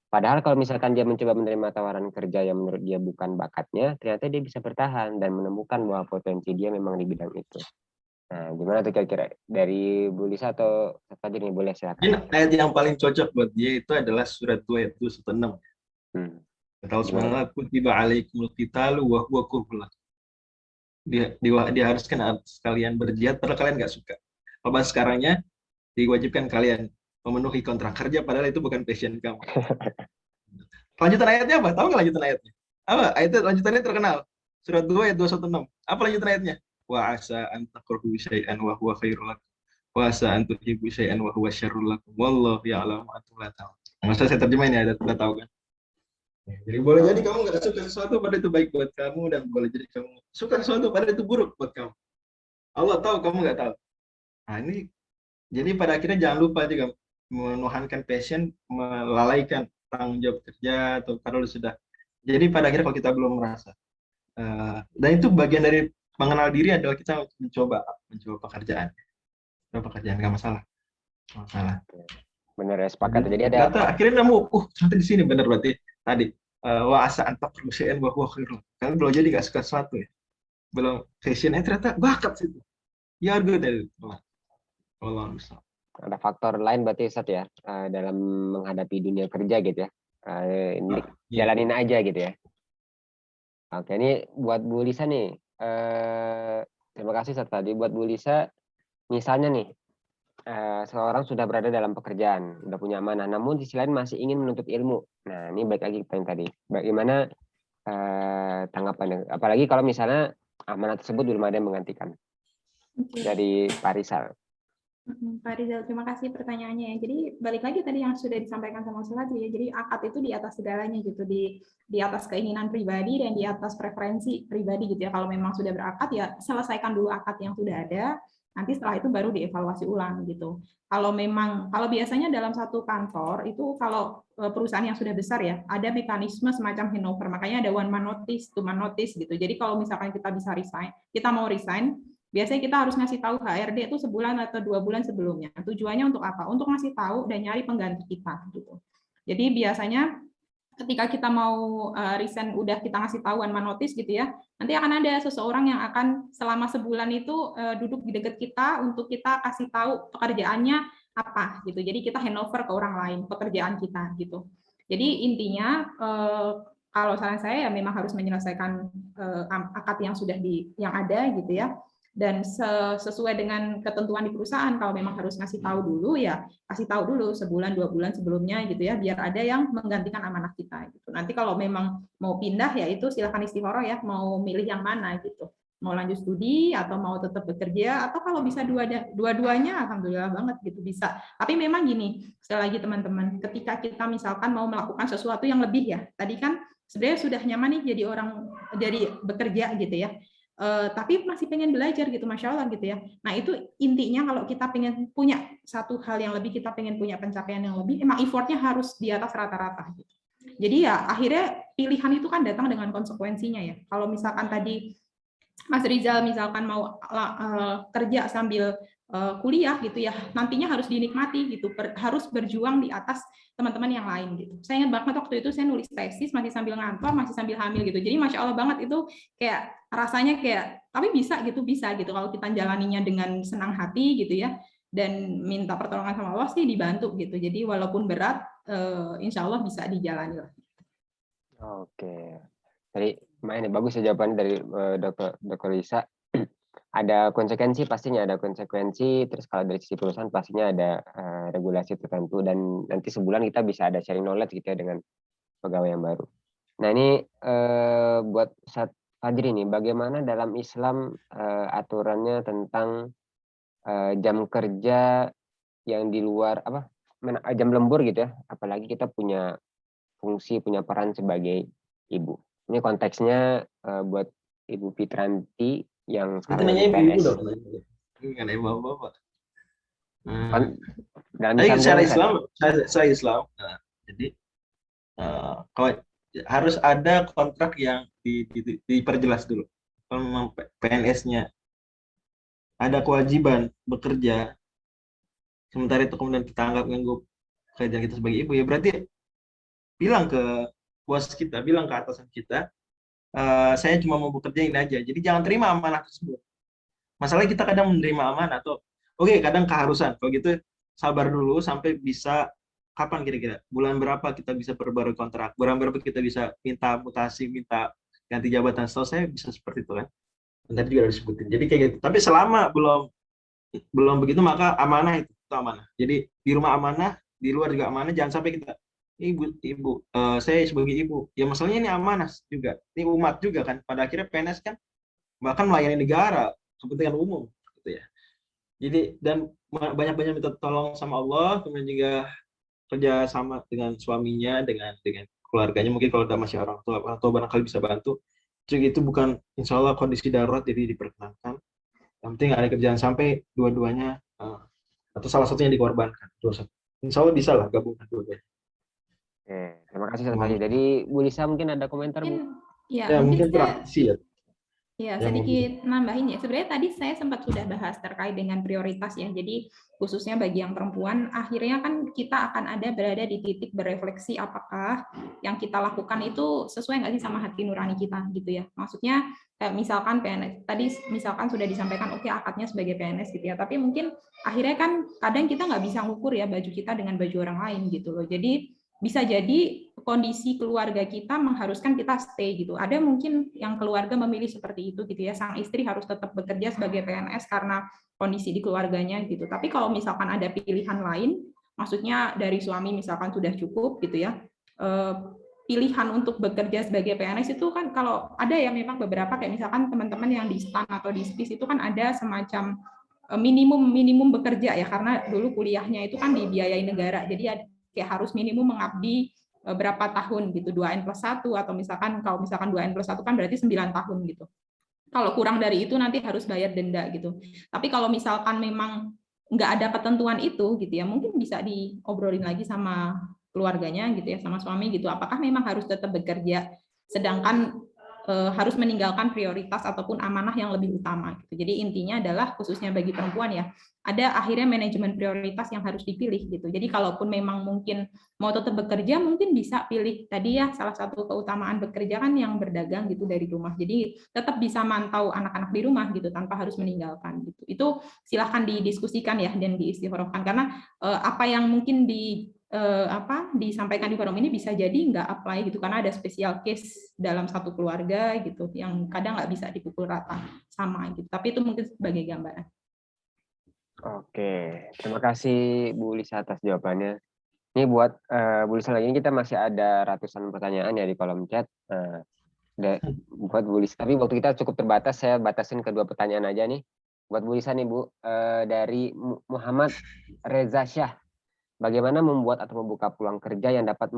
Padahal kalau misalkan dia mencoba menerima tawaran kerja yang menurut dia bukan bakatnya, ternyata dia bisa bertahan dan menemukan bahwa potensi dia memang di bidang itu. Nah, gimana tuh kira-kira? Dari Bu Lisa atau Ustadz Fadli nih, boleh silakan. Mungkin ayat yang paling cocok buat dia itu adalah surat 2 ayat 216. Kata Allah, kutiba alaikumul qitalu wa huwa kurhun lakum. Diharuskan kalian berjihad padahal kalian nggak suka. Apa sekarangnya diwajibkan kalian memenuhi kontrak kerja padahal itu bukan passion kamu. Lanjutan ayatnya apa? Tahu nggak lanjutan ayatnya? Apa? Ayatnya lanjutannya terkenal. Surat 2 ayat 216. Apa lanjutan ayatnya? Wa asa an takrahu syai'an wa huwa khairul lakum. Wa asa an tuhibbu syai'an wa huwa syarrul lakum. Wallahu ya'lamu wa antum la ta'lamun. Maksudnya saya terjemahin ya, udah tahu kan? Jadi boleh jadi kamu nggak suka sesuatu pada itu baik buat kamu, dan boleh jadi kamu suka sesuatu pada itu buruk buat kamu. Allah tahu, kamu nggak tahu. Nah ini, jadi pada akhirnya jangan lupa juga menuhankan passion, melalaikan tanggung jawab kerja atau kalau sudah. Jadi pada akhirnya kalau kita belum merasa, dan itu bagian dari mengenal diri adalah kita mencoba pekerjaan. Nggak masalah. Benar ya, sepakat. Jadi ada. Akhirnya kamu, ternyata di sini benar berarti. Tadi wa asa antak rusya'an wa huwa khairul. Kalian belum jadi nggak suka sesuatu ya, belum passionnya ternyata bakat situ. Ya good dari Allah bisa. ada faktor lain berarti Ustadz ya, dalam menghadapi dunia kerja gitu ya. Ini Iya. jalanin aja gitu ya. Oke, ini buat Bu Lisa nih. Terima kasih Ustadz tadi. Buat Bu Lisa, misalnya nih, seorang sudah berada dalam pekerjaan, udah punya amanah, namun di sisi lain masih ingin menuntut ilmu. Nah, ini baik lagi ke yang tadi. Bagaimana tanggapannya? Apalagi kalau misalnya amanah tersebut belum ada yang menggantikan. Oke. Dari Pak Rizal. Pak Rizal, terima kasih pertanyaannya ya. Jadi balik lagi tadi yang sudah disampaikan sama Ustaz ya. Jadi akad itu di atas segalanya gitu, di atas keinginan pribadi dan di atas preferensi pribadi gitu ya. Kalau memang sudah berakad ya selesaikan dulu akad yang sudah ada. Nanti setelah itu baru dievaluasi ulang gitu. Kalau biasanya dalam satu kantor itu kalau perusahaan yang sudah besar ya, ada mekanisme semacam handover. Makanya ada one man notice, two man notice gitu. Jadi kalau misalkan kita mau resign, biasanya kita harus ngasih tahu HRD itu sebulan atau 2 bulan sebelumnya. Tujuannya untuk apa? Untuk ngasih tahu dan nyari pengganti kita gitu. Jadi biasanya ketika kita mau resign udah kita ngasih tahu one man notice gitu ya, nanti akan ada seseorang yang akan selama sebulan itu duduk di dekat kita untuk kita kasih tahu pekerjaannya apa gitu. Jadi kita handover ke orang lain pekerjaan kita gitu. Jadi intinya kalau saran saya ya memang harus menyelesaikan akad yang sudah yang ada gitu ya. Dan sesuai dengan ketentuan di perusahaan, kalau memang harus ngasih tahu dulu ya kasih tahu dulu sebulan 2 bulan sebelumnya gitu ya, biar ada yang menggantikan amanah kita gitu. Nanti kalau memang mau pindah ya itu silakan istikharah ya, mau milih yang mana gitu, mau lanjut studi atau mau tetap bekerja, atau kalau bisa dua-duanya alhamdulillah banget gitu bisa. Tapi memang gini, sekali lagi teman-teman, ketika kita misalkan mau melakukan sesuatu yang lebih ya, tadi kan sebenarnya sudah nyaman nih jadi bekerja gitu ya. Tapi masih pengen belajar gitu, Masya Allah gitu ya. Nah itu intinya kalau kita pengen punya satu hal yang lebih, kita pengen punya pencapaian yang lebih, emang effortnya harus di atas rata-rata gitu. Jadi ya akhirnya pilihan itu kan datang dengan konsekuensinya ya. Kalau misalkan tadi Mas Rizal misalkan mau kerja sambil kuliah gitu ya, nantinya harus dinikmati gitu, harus berjuang di atas teman-teman yang lain gitu. Saya ingat banget waktu itu saya nulis tesis masih sambil ngantor, masih sambil hamil gitu. Jadi Masya Allah banget itu kayak rasanya kayak, tapi bisa gitu kalau kita jalaninya dengan senang hati gitu ya, dan minta pertolongan sama Allah sih dibantu gitu. Jadi walaupun berat, insya Allah bisa dijalani lah. Oke. Tadi ini bagus ya jawabannya dari Dr. Lisa. Ada konsekuensi, pastinya ada konsekuensi. Terus kalau dari sisi perusahaan pastinya ada regulasi tertentu, dan nanti sebulan kita bisa ada sharing knowledge gitu ya dengan pegawai yang baru. Nah ini buat Ustadz Fajri nih, bagaimana dalam Islam aturannya tentang jam kerja yang di luar jam lembur gitu ya, apalagi kita punya fungsi, punya peran sebagai ibu. Ini konteksnya buat Ibu Fitranti yang Itu sekarang nanya lagi ibu-ibu PNS. dong. Kan bapak-bapak. Dalam Tapi Islam secara boleh, Islam, saya Islam. Nah, jadi kalau harus ada kontrak yang diperjelas dulu. Kalau memang PNS-nya ada kewajiban bekerja, sementara itu kemudian kita anggap ganggu kerjaan kita sebagai ibu, ya berarti bilang ke bos kita, bilang ke atasan kita, saya cuma mau bekerja ini aja. Jadi jangan terima amanah tersebut. Masalahnya kita kadang menerima amanah atau kadang keharusan. Kalau gitu sabar dulu sampai bisa kapan kira-kira bulan berapa kita bisa perbarui kontrak, bulan berapa kita bisa minta mutasi, minta ganti jabatan. Setahu saya bisa seperti itu kan. Tadi juga disebutin. Jadi kayak gitu. Tapi selama belum begitu maka amanah itu amanah. Jadi di rumah amanah, di luar juga amanah. Jangan sampai kita ibu saya sebagai ibu ya masalahnya ini amanah juga, ini umat juga kan, pada akhirnya PNS kan bahkan melayani negara, kepentingan umum gitu ya. Jadi dan banyak-banyak minta tolong sama Allah, kemudian juga kerja sama dengan suaminya, dengan keluarganya. Mungkin kalau ada masih orang tua barangkali bisa bantu. Jadi itu bukan insya Allah kondisi darurat, jadi diperkenankan. Yang penting ada kerjaan sampai dua-duanya atau salah satunya dikorbankan. Insya Allah bisa lah gabungkan dua-duanya. Oke, terima kasih Ustadz Fajri. Jadi Bu Lisa mungkin ada komentar Bu? Ya, Mungkin saya, praktisi ya. Ya, yang mau sedikit nambahin ya. Sebenarnya tadi saya sempat sudah bahas terkait dengan prioritas ya. Jadi khususnya bagi yang perempuan, akhirnya kan kita akan ada berada di titik berefleksi apakah yang kita lakukan itu sesuai nggak sih sama hati nurani kita gitu ya. Maksudnya misalkan PNS, tadi misalkan sudah disampaikan oke akadnya sebagai PNS gitu ya. Tapi mungkin akhirnya kan kadang kita nggak bisa ngukur ya baju kita dengan baju orang lain gitu loh. Jadi bisa jadi kondisi keluarga kita mengharuskan kita stay gitu. Ada mungkin yang keluarga memilih seperti itu gitu ya. Sang istri harus tetap bekerja sebagai PNS karena kondisi di keluarganya gitu. Tapi kalau misalkan ada pilihan lain, maksudnya dari suami misalkan sudah cukup gitu ya. Pilihan untuk bekerja sebagai PNS itu kan kalau ada ya memang beberapa kayak misalkan teman-teman yang di STAN atau di SPIS itu kan ada semacam minimum bekerja ya karena dulu kuliahnya itu kan dibiayai negara. Jadi kayak harus minimum mengabdi berapa tahun gitu, 2N+1 atau misalkan kalau misalkan 2N+1 kan berarti 9 tahun gitu. Kalau kurang dari itu nanti harus bayar denda gitu. Tapi kalau misalkan memang nggak ada ketentuan itu gitu ya, mungkin bisa diobrolin lagi sama keluarganya gitu ya, sama suami gitu. Apakah memang harus tetap bekerja, sedangkan harus meninggalkan prioritas ataupun amanah yang lebih utama gitu. Jadi intinya adalah khususnya bagi perempuan ya, ada akhirnya manajemen prioritas yang harus dipilih gitu. Jadi kalaupun memang mungkin mau tetap bekerja, mungkin bisa pilih tadi ya salah satu keutamaan bekerja kan yang berdagang gitu dari rumah. Jadi tetap bisa mantau anak-anak di rumah gitu tanpa harus meninggalkan gitu. Itu silahkan didiskusikan ya dan diistikharahkan karena apa yang mungkin disampaikan di forum ini bisa jadi nggak apply gitu karena ada special case dalam satu keluarga gitu yang kadang nggak bisa dipukul rata sama gitu. Tapi itu mungkin sebagai gambaran. Oke, terima kasih Bu Lisa atas jawabannya. Ini buat Bu Lisa lagi, ini kita masih ada ratusan pertanyaan ya di kolom chat. Buat Bu Lisa, tapi waktu kita cukup terbatas, saya batasin ke 2 pertanyaan aja nih. Buat Bu Lisa nih Bu, dari Muhammad Reza Syah. Bagaimana membuat atau membuka peluang kerja yang dapat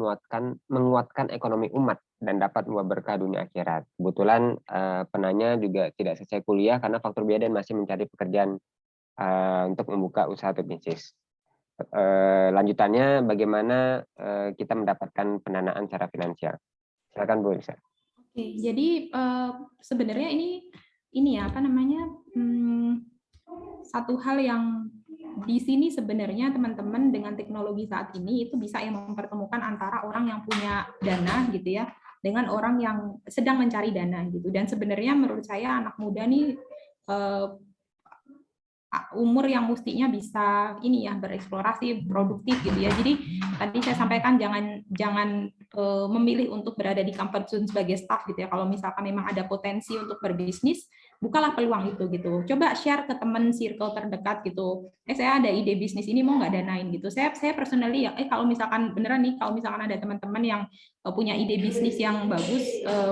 menguatkan ekonomi umat dan dapat membawa berkah dunia akhirat? Kebetulan penanya juga tidak selesai kuliah karena faktor biaya dan masih mencari pekerjaan untuk membuka usaha atau bisnis. Lanjutannya, bagaimana kita mendapatkan pendanaan secara finansial? Silakan Bu Lisa. Oke, jadi sebenarnya ini ya apa namanya satu hal yang di sini sebenarnya teman-teman dengan teknologi saat ini itu bisa yang mempertemukan antara orang yang punya dana gitu ya dengan orang yang sedang mencari dana gitu. Dan sebenarnya menurut saya anak muda nih umur yang mestinya bisa ini ya bereksplorasi produktif gitu ya. Jadi tadi saya sampaikan jangan memilih untuk berada di comfort zone sebagai staff gitu ya. Kalau misalkan memang ada potensi untuk berbisnis, bukalah peluang itu gitu. Coba share ke teman circle terdekat gitu. Saya ada ide bisnis ini mau nggak danain gitu. Saya personally ya kalau misalkan beneran nih kalau misalkan ada teman-teman yang punya ide bisnis yang bagus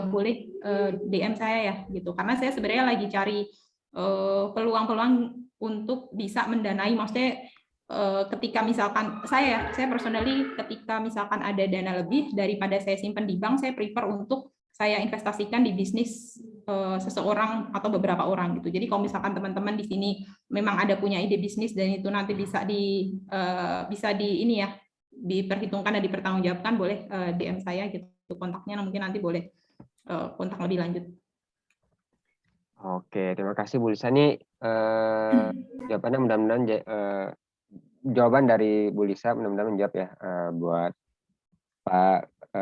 boleh DM saya ya gitu. Karena saya sebenarnya lagi cari peluang-peluang untuk bisa mendanai, maksudnya ketika misalkan saya personally ketika misalkan ada dana lebih daripada saya simpan di bank, saya prefer untuk saya investasikan di bisnis seseorang atau beberapa orang gitu. Jadi kalau misalkan teman-teman di sini memang ada punya ide bisnis dan itu nanti bisa di ini ya diperhitungkan dan dipertanggungjawabkan, boleh DM saya gitu kontaknya, mungkin nanti boleh kontak lebih lanjut. Oke, terima kasih Bu Lisa. Ini jawabannya mudah-mudahan jawaban dari Bu Lisa mudah-mudahan menjawab ya buat Pak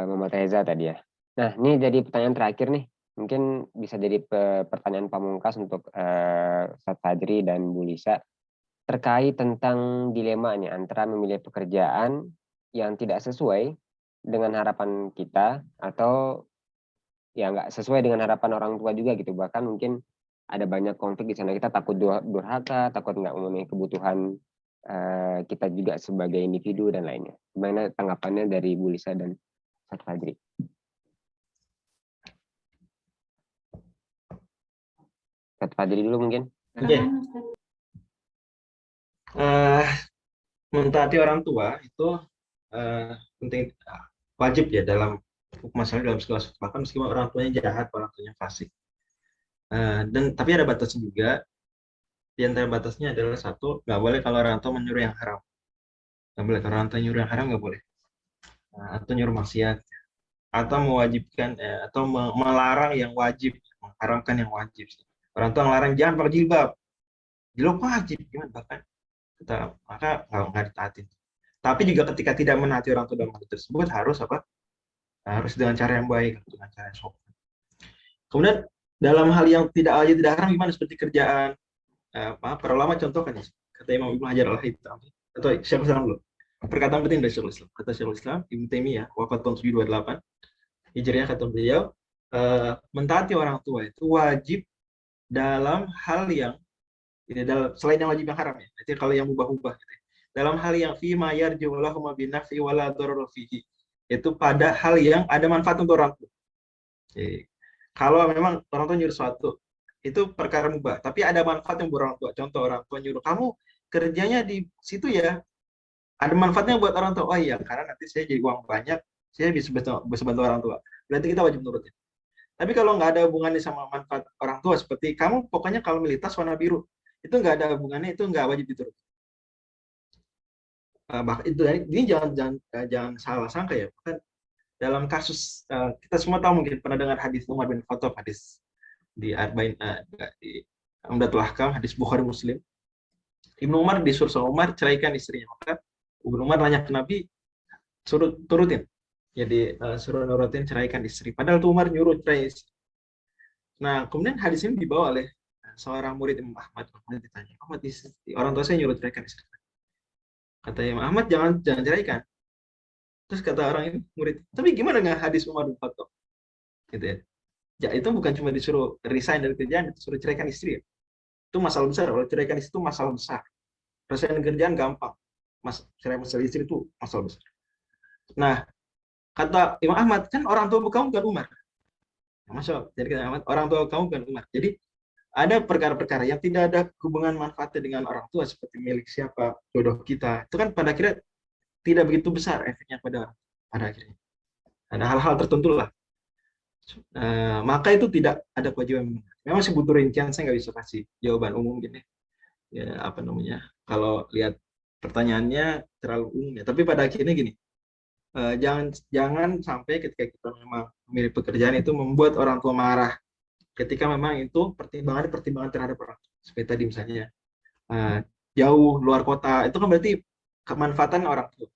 Muhammad Reza tadi ya. Nah, ini jadi pertanyaan terakhir nih. Mungkin bisa jadi pertanyaan pamungkas untuk Ustadz Fadri dan Bu Lisa terkait tentang dilema nih antara memilih pekerjaan yang tidak sesuai dengan harapan kita atau ya nggak sesuai dengan harapan orang tua juga gitu. Bahkan mungkin ada banyak konflik di sana, kita takut durhaka, takut nggak memenuhi kebutuhan kita juga sebagai individu dan lainnya. Gimana tanggapannya dari Bu Lisa dan Ustadz Fadri? Ustadz Fadri dulu mungkin. Oke. Mentaati orang tua itu penting, wajib ya dalam masalah dalam segala sesuatu, bahkan meskipun orang tuanya jahat, orang tuanya fasik. Dan tapi ada batasnya juga. Di antara batasnya adalah satu, nggak boleh kalau orang tua menyuruh yang haram. Nggak boleh kalau orang tua nyuruh yang haram, nggak boleh. Atau nyuruh maksiat. atau mewajibkan atau melarang yang wajib, mengharamkan yang wajib. Orang tua ngelarang jangan pakai jilbab, jilbab wajib gimana bahkan kita maka nggak ditaatin. Tapi juga ketika tidak menaati orang tua dalam hal tersebut harus apa? Harus dengan cara yang baik, dengan cara yang sopan. Kemudian dalam hal yang tidak wajib tidak haram gimana seperti kerjaan, para ulama contohkan ya, kata Imam Ibnu Hajar al-Haytami atau Syekhul Islam dulu. Perkataan penting dari Syekhul Islam. Kata Syekhul Islam Ibnu Taimiyah wafat tahun 728 Hijriah, kata beliau, mentaati orang tua itu wajib dalam hal yang dalam selain yang wajib yang haram ya. Jadi kalau yang mubah-mubah gitu. Dalam hal yang fi ma yarju lahum binafi wala darara fihi. Itu pada hal yang ada manfaat untuk orang tua. Jadi, kalau memang orang tua nyuruh sesuatu itu perkara mubah, tapi ada manfaat yang buat orang tua. Contoh orang tua nyuruh kamu kerjanya di situ ya, ada manfaatnya buat orang tua. Oh iya, karena nanti saya jadi uang banyak, saya bisa bantu orang tua. Berarti kita wajib nurutin. Tapi kalau nggak ada hubungannya sama manfaat orang tua, seperti kamu pokoknya kalau milih tas warna biru, itu nggak ada hubungannya, itu nggak wajib dituruti. Bahkan itu ini jangan salah sangka ya. Bahkan dalam kasus kita semua tahu mungkin pernah dengar hadis Umar bin Khattab, hadis di Arba'in di Umdatul Ahkam, hadis Bukhari Muslim. Ibnu Umar disuruh sama Umar ceraikan istrinya, maka Ibnu Umar nanya ke Nabi, suruh turutin. Jadi suruh nurutin ceraikan istri. Padahal tuh Umar nyuruh cerai istri. Nah, kemudian hadis ini dibawa oleh seorang murid Imam Ahmad. Kemudian ditanya, Ahmad, orang tua saya nyuruh ceraikan istri. Kata Imam Ahmad, jangan ceraikan. Terus kata orang ini, murid, tapi gimana nggak hadis Umar bin Khattab? Gitu ya. Ya, itu bukan cuma disuruh resign dari kerjaan, disuruh ceraikan istri. Ya. Itu masalah besar. Kalau ceraikan istri itu masalah besar. Resign dari kerjaan gampang. Cerai masalah istri itu masalah besar. Nah, kata Imam Ahmad, kan orang tua kamu bukan Umar. Masya jadi kata Ahmad, orang tua kamu bukan Umar. Jadi ada perkara-perkara yang tidak ada hubungan manfaatnya dengan orang tua, seperti milik siapa, jodoh kita. Itu kan pada akhirnya tidak begitu besar efeknya pada akhirnya. Ada hal-hal tertentu lah. Maka itu tidak ada kewajiban. Memang sih butuh rincian, saya nggak bisa kasih jawaban umum gini. Ya, apa namanya? Kalau lihat pertanyaannya terlalu umum ya. Tapi pada akhirnya gini, jangan sampai ketika kita memang memilih pekerjaan itu membuat orang tua marah. Ketika memang itu pertimbangan terhadap orang tua. Seperti tadi misalnya jauh luar kota, itu kan berarti kemanfaatan orang tua.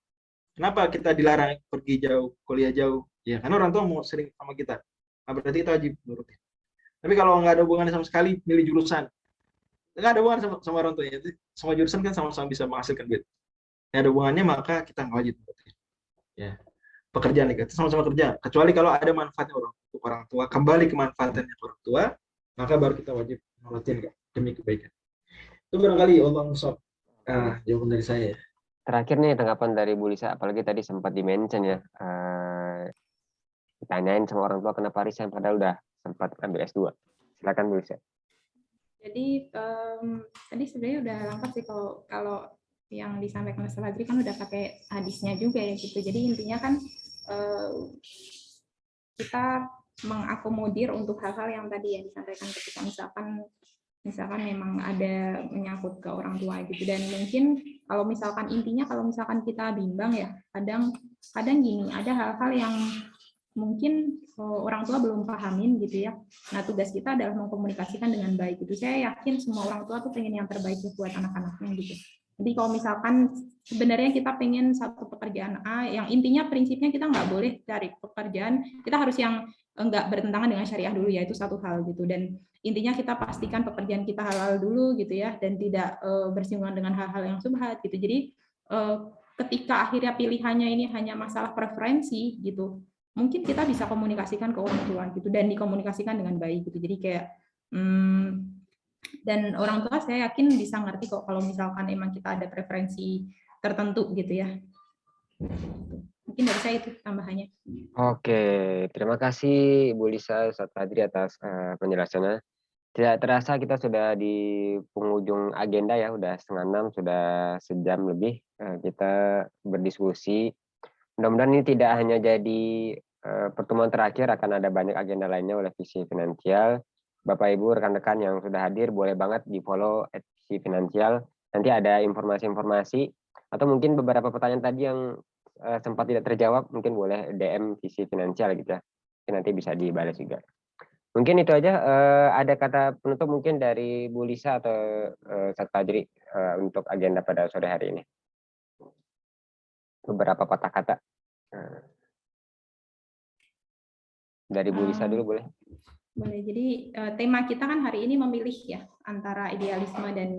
Kenapa kita dilarang pergi jauh, kuliah jauh? Ya karena orang tua mau sering sama kita. Nah, berarti kita wajib nurutin. Tapi kalau nggak ada hubungannya sama sekali, milih jurusan, nggak ada hubungan sama orang tuanya. Semua jurusan kan sama-sama bisa menghasilkan duit. Nggak ada hubungannya, maka kita nggak wajib nurutin. Ya, pekerjaan itu sama-sama kerja. Kecuali kalau ada manfaatnya untuk orang tua, kembali ke manfaatnya orang tua, maka baru kita wajib nurutin demi kebaikan. Itu barangkali Allah Musab. Jawaban dari saya. Terakhir nih tanggapan dari Bu Lisa, apalagi tadi sempat di-mention ya, ditanyain sama orang tua kenapa resign padahal udah sempat ambil S2. Silakan Bu Lisa. Jadi tadi sebenarnya udah lengkap sih kalau yang disampaikan Mas Fadri kan udah pakai hadisnya juga ya gitu. Jadi intinya kan kita mengakomodir untuk hal-hal yang tadi yang disampaikan ketika misalkan memang ada menyangkut ke orang tua gitu. Dan mungkin kalau misalkan intinya kalau misalkan kita bimbang ya kadang gini, ada hal-hal yang mungkin orang tua belum pahamin gitu ya. Nah, tugas kita adalah mengkomunikasikan dengan baik gitu. Saya yakin semua orang tua tuh pengen yang terbaik buat anak-anaknya gitu. Jadi kalau misalkan sebenarnya kita pengen satu pekerjaan A, yang intinya prinsipnya kita nggak boleh cari pekerjaan, kita harus yang nggak bertentangan dengan syariah dulu ya, itu satu hal gitu. Dan intinya kita pastikan pekerjaan kita halal dulu gitu ya, dan tidak bersinggungan dengan hal-hal yang subhat gitu. Jadi ketika akhirnya pilihannya ini hanya masalah preferensi gitu, mungkin kita bisa komunikasikan ke orang tua gitu dan dikomunikasikan dengan baik gitu. Jadi kayak dan orang tua saya yakin bisa ngerti kok kalau misalkan emang kita ada preferensi tertentu gitu ya. Mungkin dari saya itu tambahannya. Oke, terima kasih Bu Lisa, Ustadz Fadri atas penjelasannya. Tidak terasa kita sudah di penghujung agenda ya, udah 5:30, sudah sejam lebih kita berdiskusi. Mudah-mudahan ini tidak hanya jadi pertemuan terakhir, akan ada banyak agenda lainnya oleh Visi Finansial. Bapak Ibu rekan-rekan yang sudah hadir boleh banget di-follow @Visi Finansial. Nanti ada informasi-informasi atau mungkin beberapa pertanyaan tadi yang sempat tidak terjawab, mungkin boleh DM visi finansial gitu ya. Nanti bisa dibalas juga. Mungkin itu aja. Ada kata penutup mungkin dari Bu Lisa atau Ustadz Fadri untuk agenda pada sore hari ini. Beberapa patah kata. Dari Bu Lisa dulu boleh. Boleh. Jadi tema kita kan hari ini memilih ya antara idealisme dan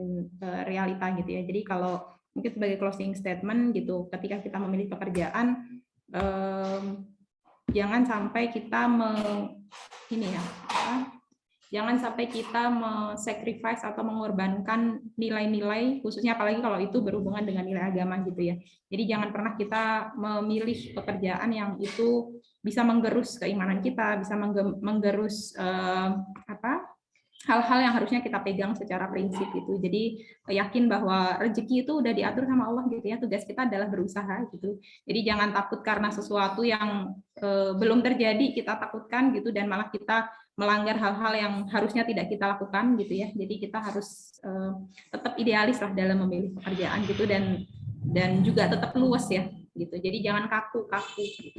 realita gitu ya. Jadi kalau mungkin sebagai closing statement gitu, ketika kita memilih pekerjaan, jangan sampai kita jangan sampai kita sacrifice atau mengorbankan nilai-nilai, khususnya apalagi kalau itu berhubungan dengan nilai agama gitu ya. Jadi jangan pernah kita memilih pekerjaan yang itu bisa menggerus keimanan kita, bisa menggerus hal-hal yang harusnya kita pegang secara prinsip itu. Jadi yakin bahwa rezeki itu udah diatur sama Allah gitu ya. Tugas kita adalah berusaha gitu. Jadi jangan takut karena sesuatu yang belum terjadi kita takutkan gitu, dan malah kita melanggar hal-hal yang harusnya tidak kita lakukan gitu ya. Jadi kita harus tetap idealis lah dalam memilih pekerjaan gitu, dan juga tetap luas ya gitu. Jadi jangan kaku-kaku.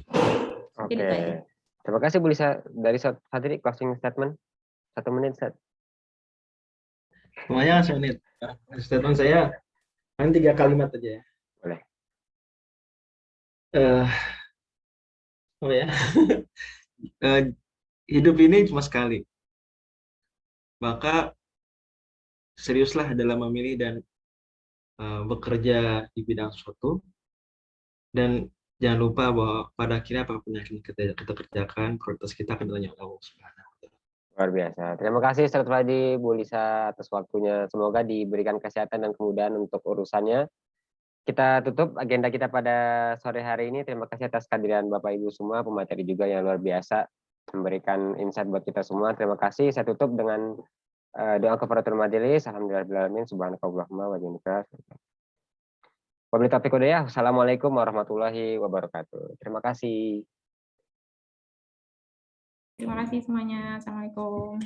Mungkin itu aja. Terima kasih Bu Lisa. Dari Fadri, closing statement 1 menit, Ustaz. Semuanya 1 menit. Statement saya paling 3 kalimat aja ya. Boleh. Apa ya? Hidup ini cuma sekali. Maka seriuslah dalam memilih dan bekerja di bidang suatu, dan jangan lupa bahwa pada akhirnya apapun yang kita kerjakan, prioritas kita akan hanya Allah Subhanahu wa Ta'ala. Luar biasa. Terima kasih Ustadz Fadri, Bu Lisa atas waktunya. Semoga diberikan kesehatan dan kemudahan untuk urusannya. Kita tutup agenda kita pada sore hari ini. Terima kasih atas kehadiran Bapak Ibu semua, pemateri juga yang luar biasa memberikan insight buat kita semua. Terima kasih. Saya tutup dengan doa kafaratul majelis. Alhamdulillahirabbil alamin. Subhanakallahumma wa bihamdika. Wabillahi taufiq wal hidayah. Wassalamualaikum warahmatullahi wabarakatuh. Terima kasih. Terima kasih semuanya. Assalamualaikum.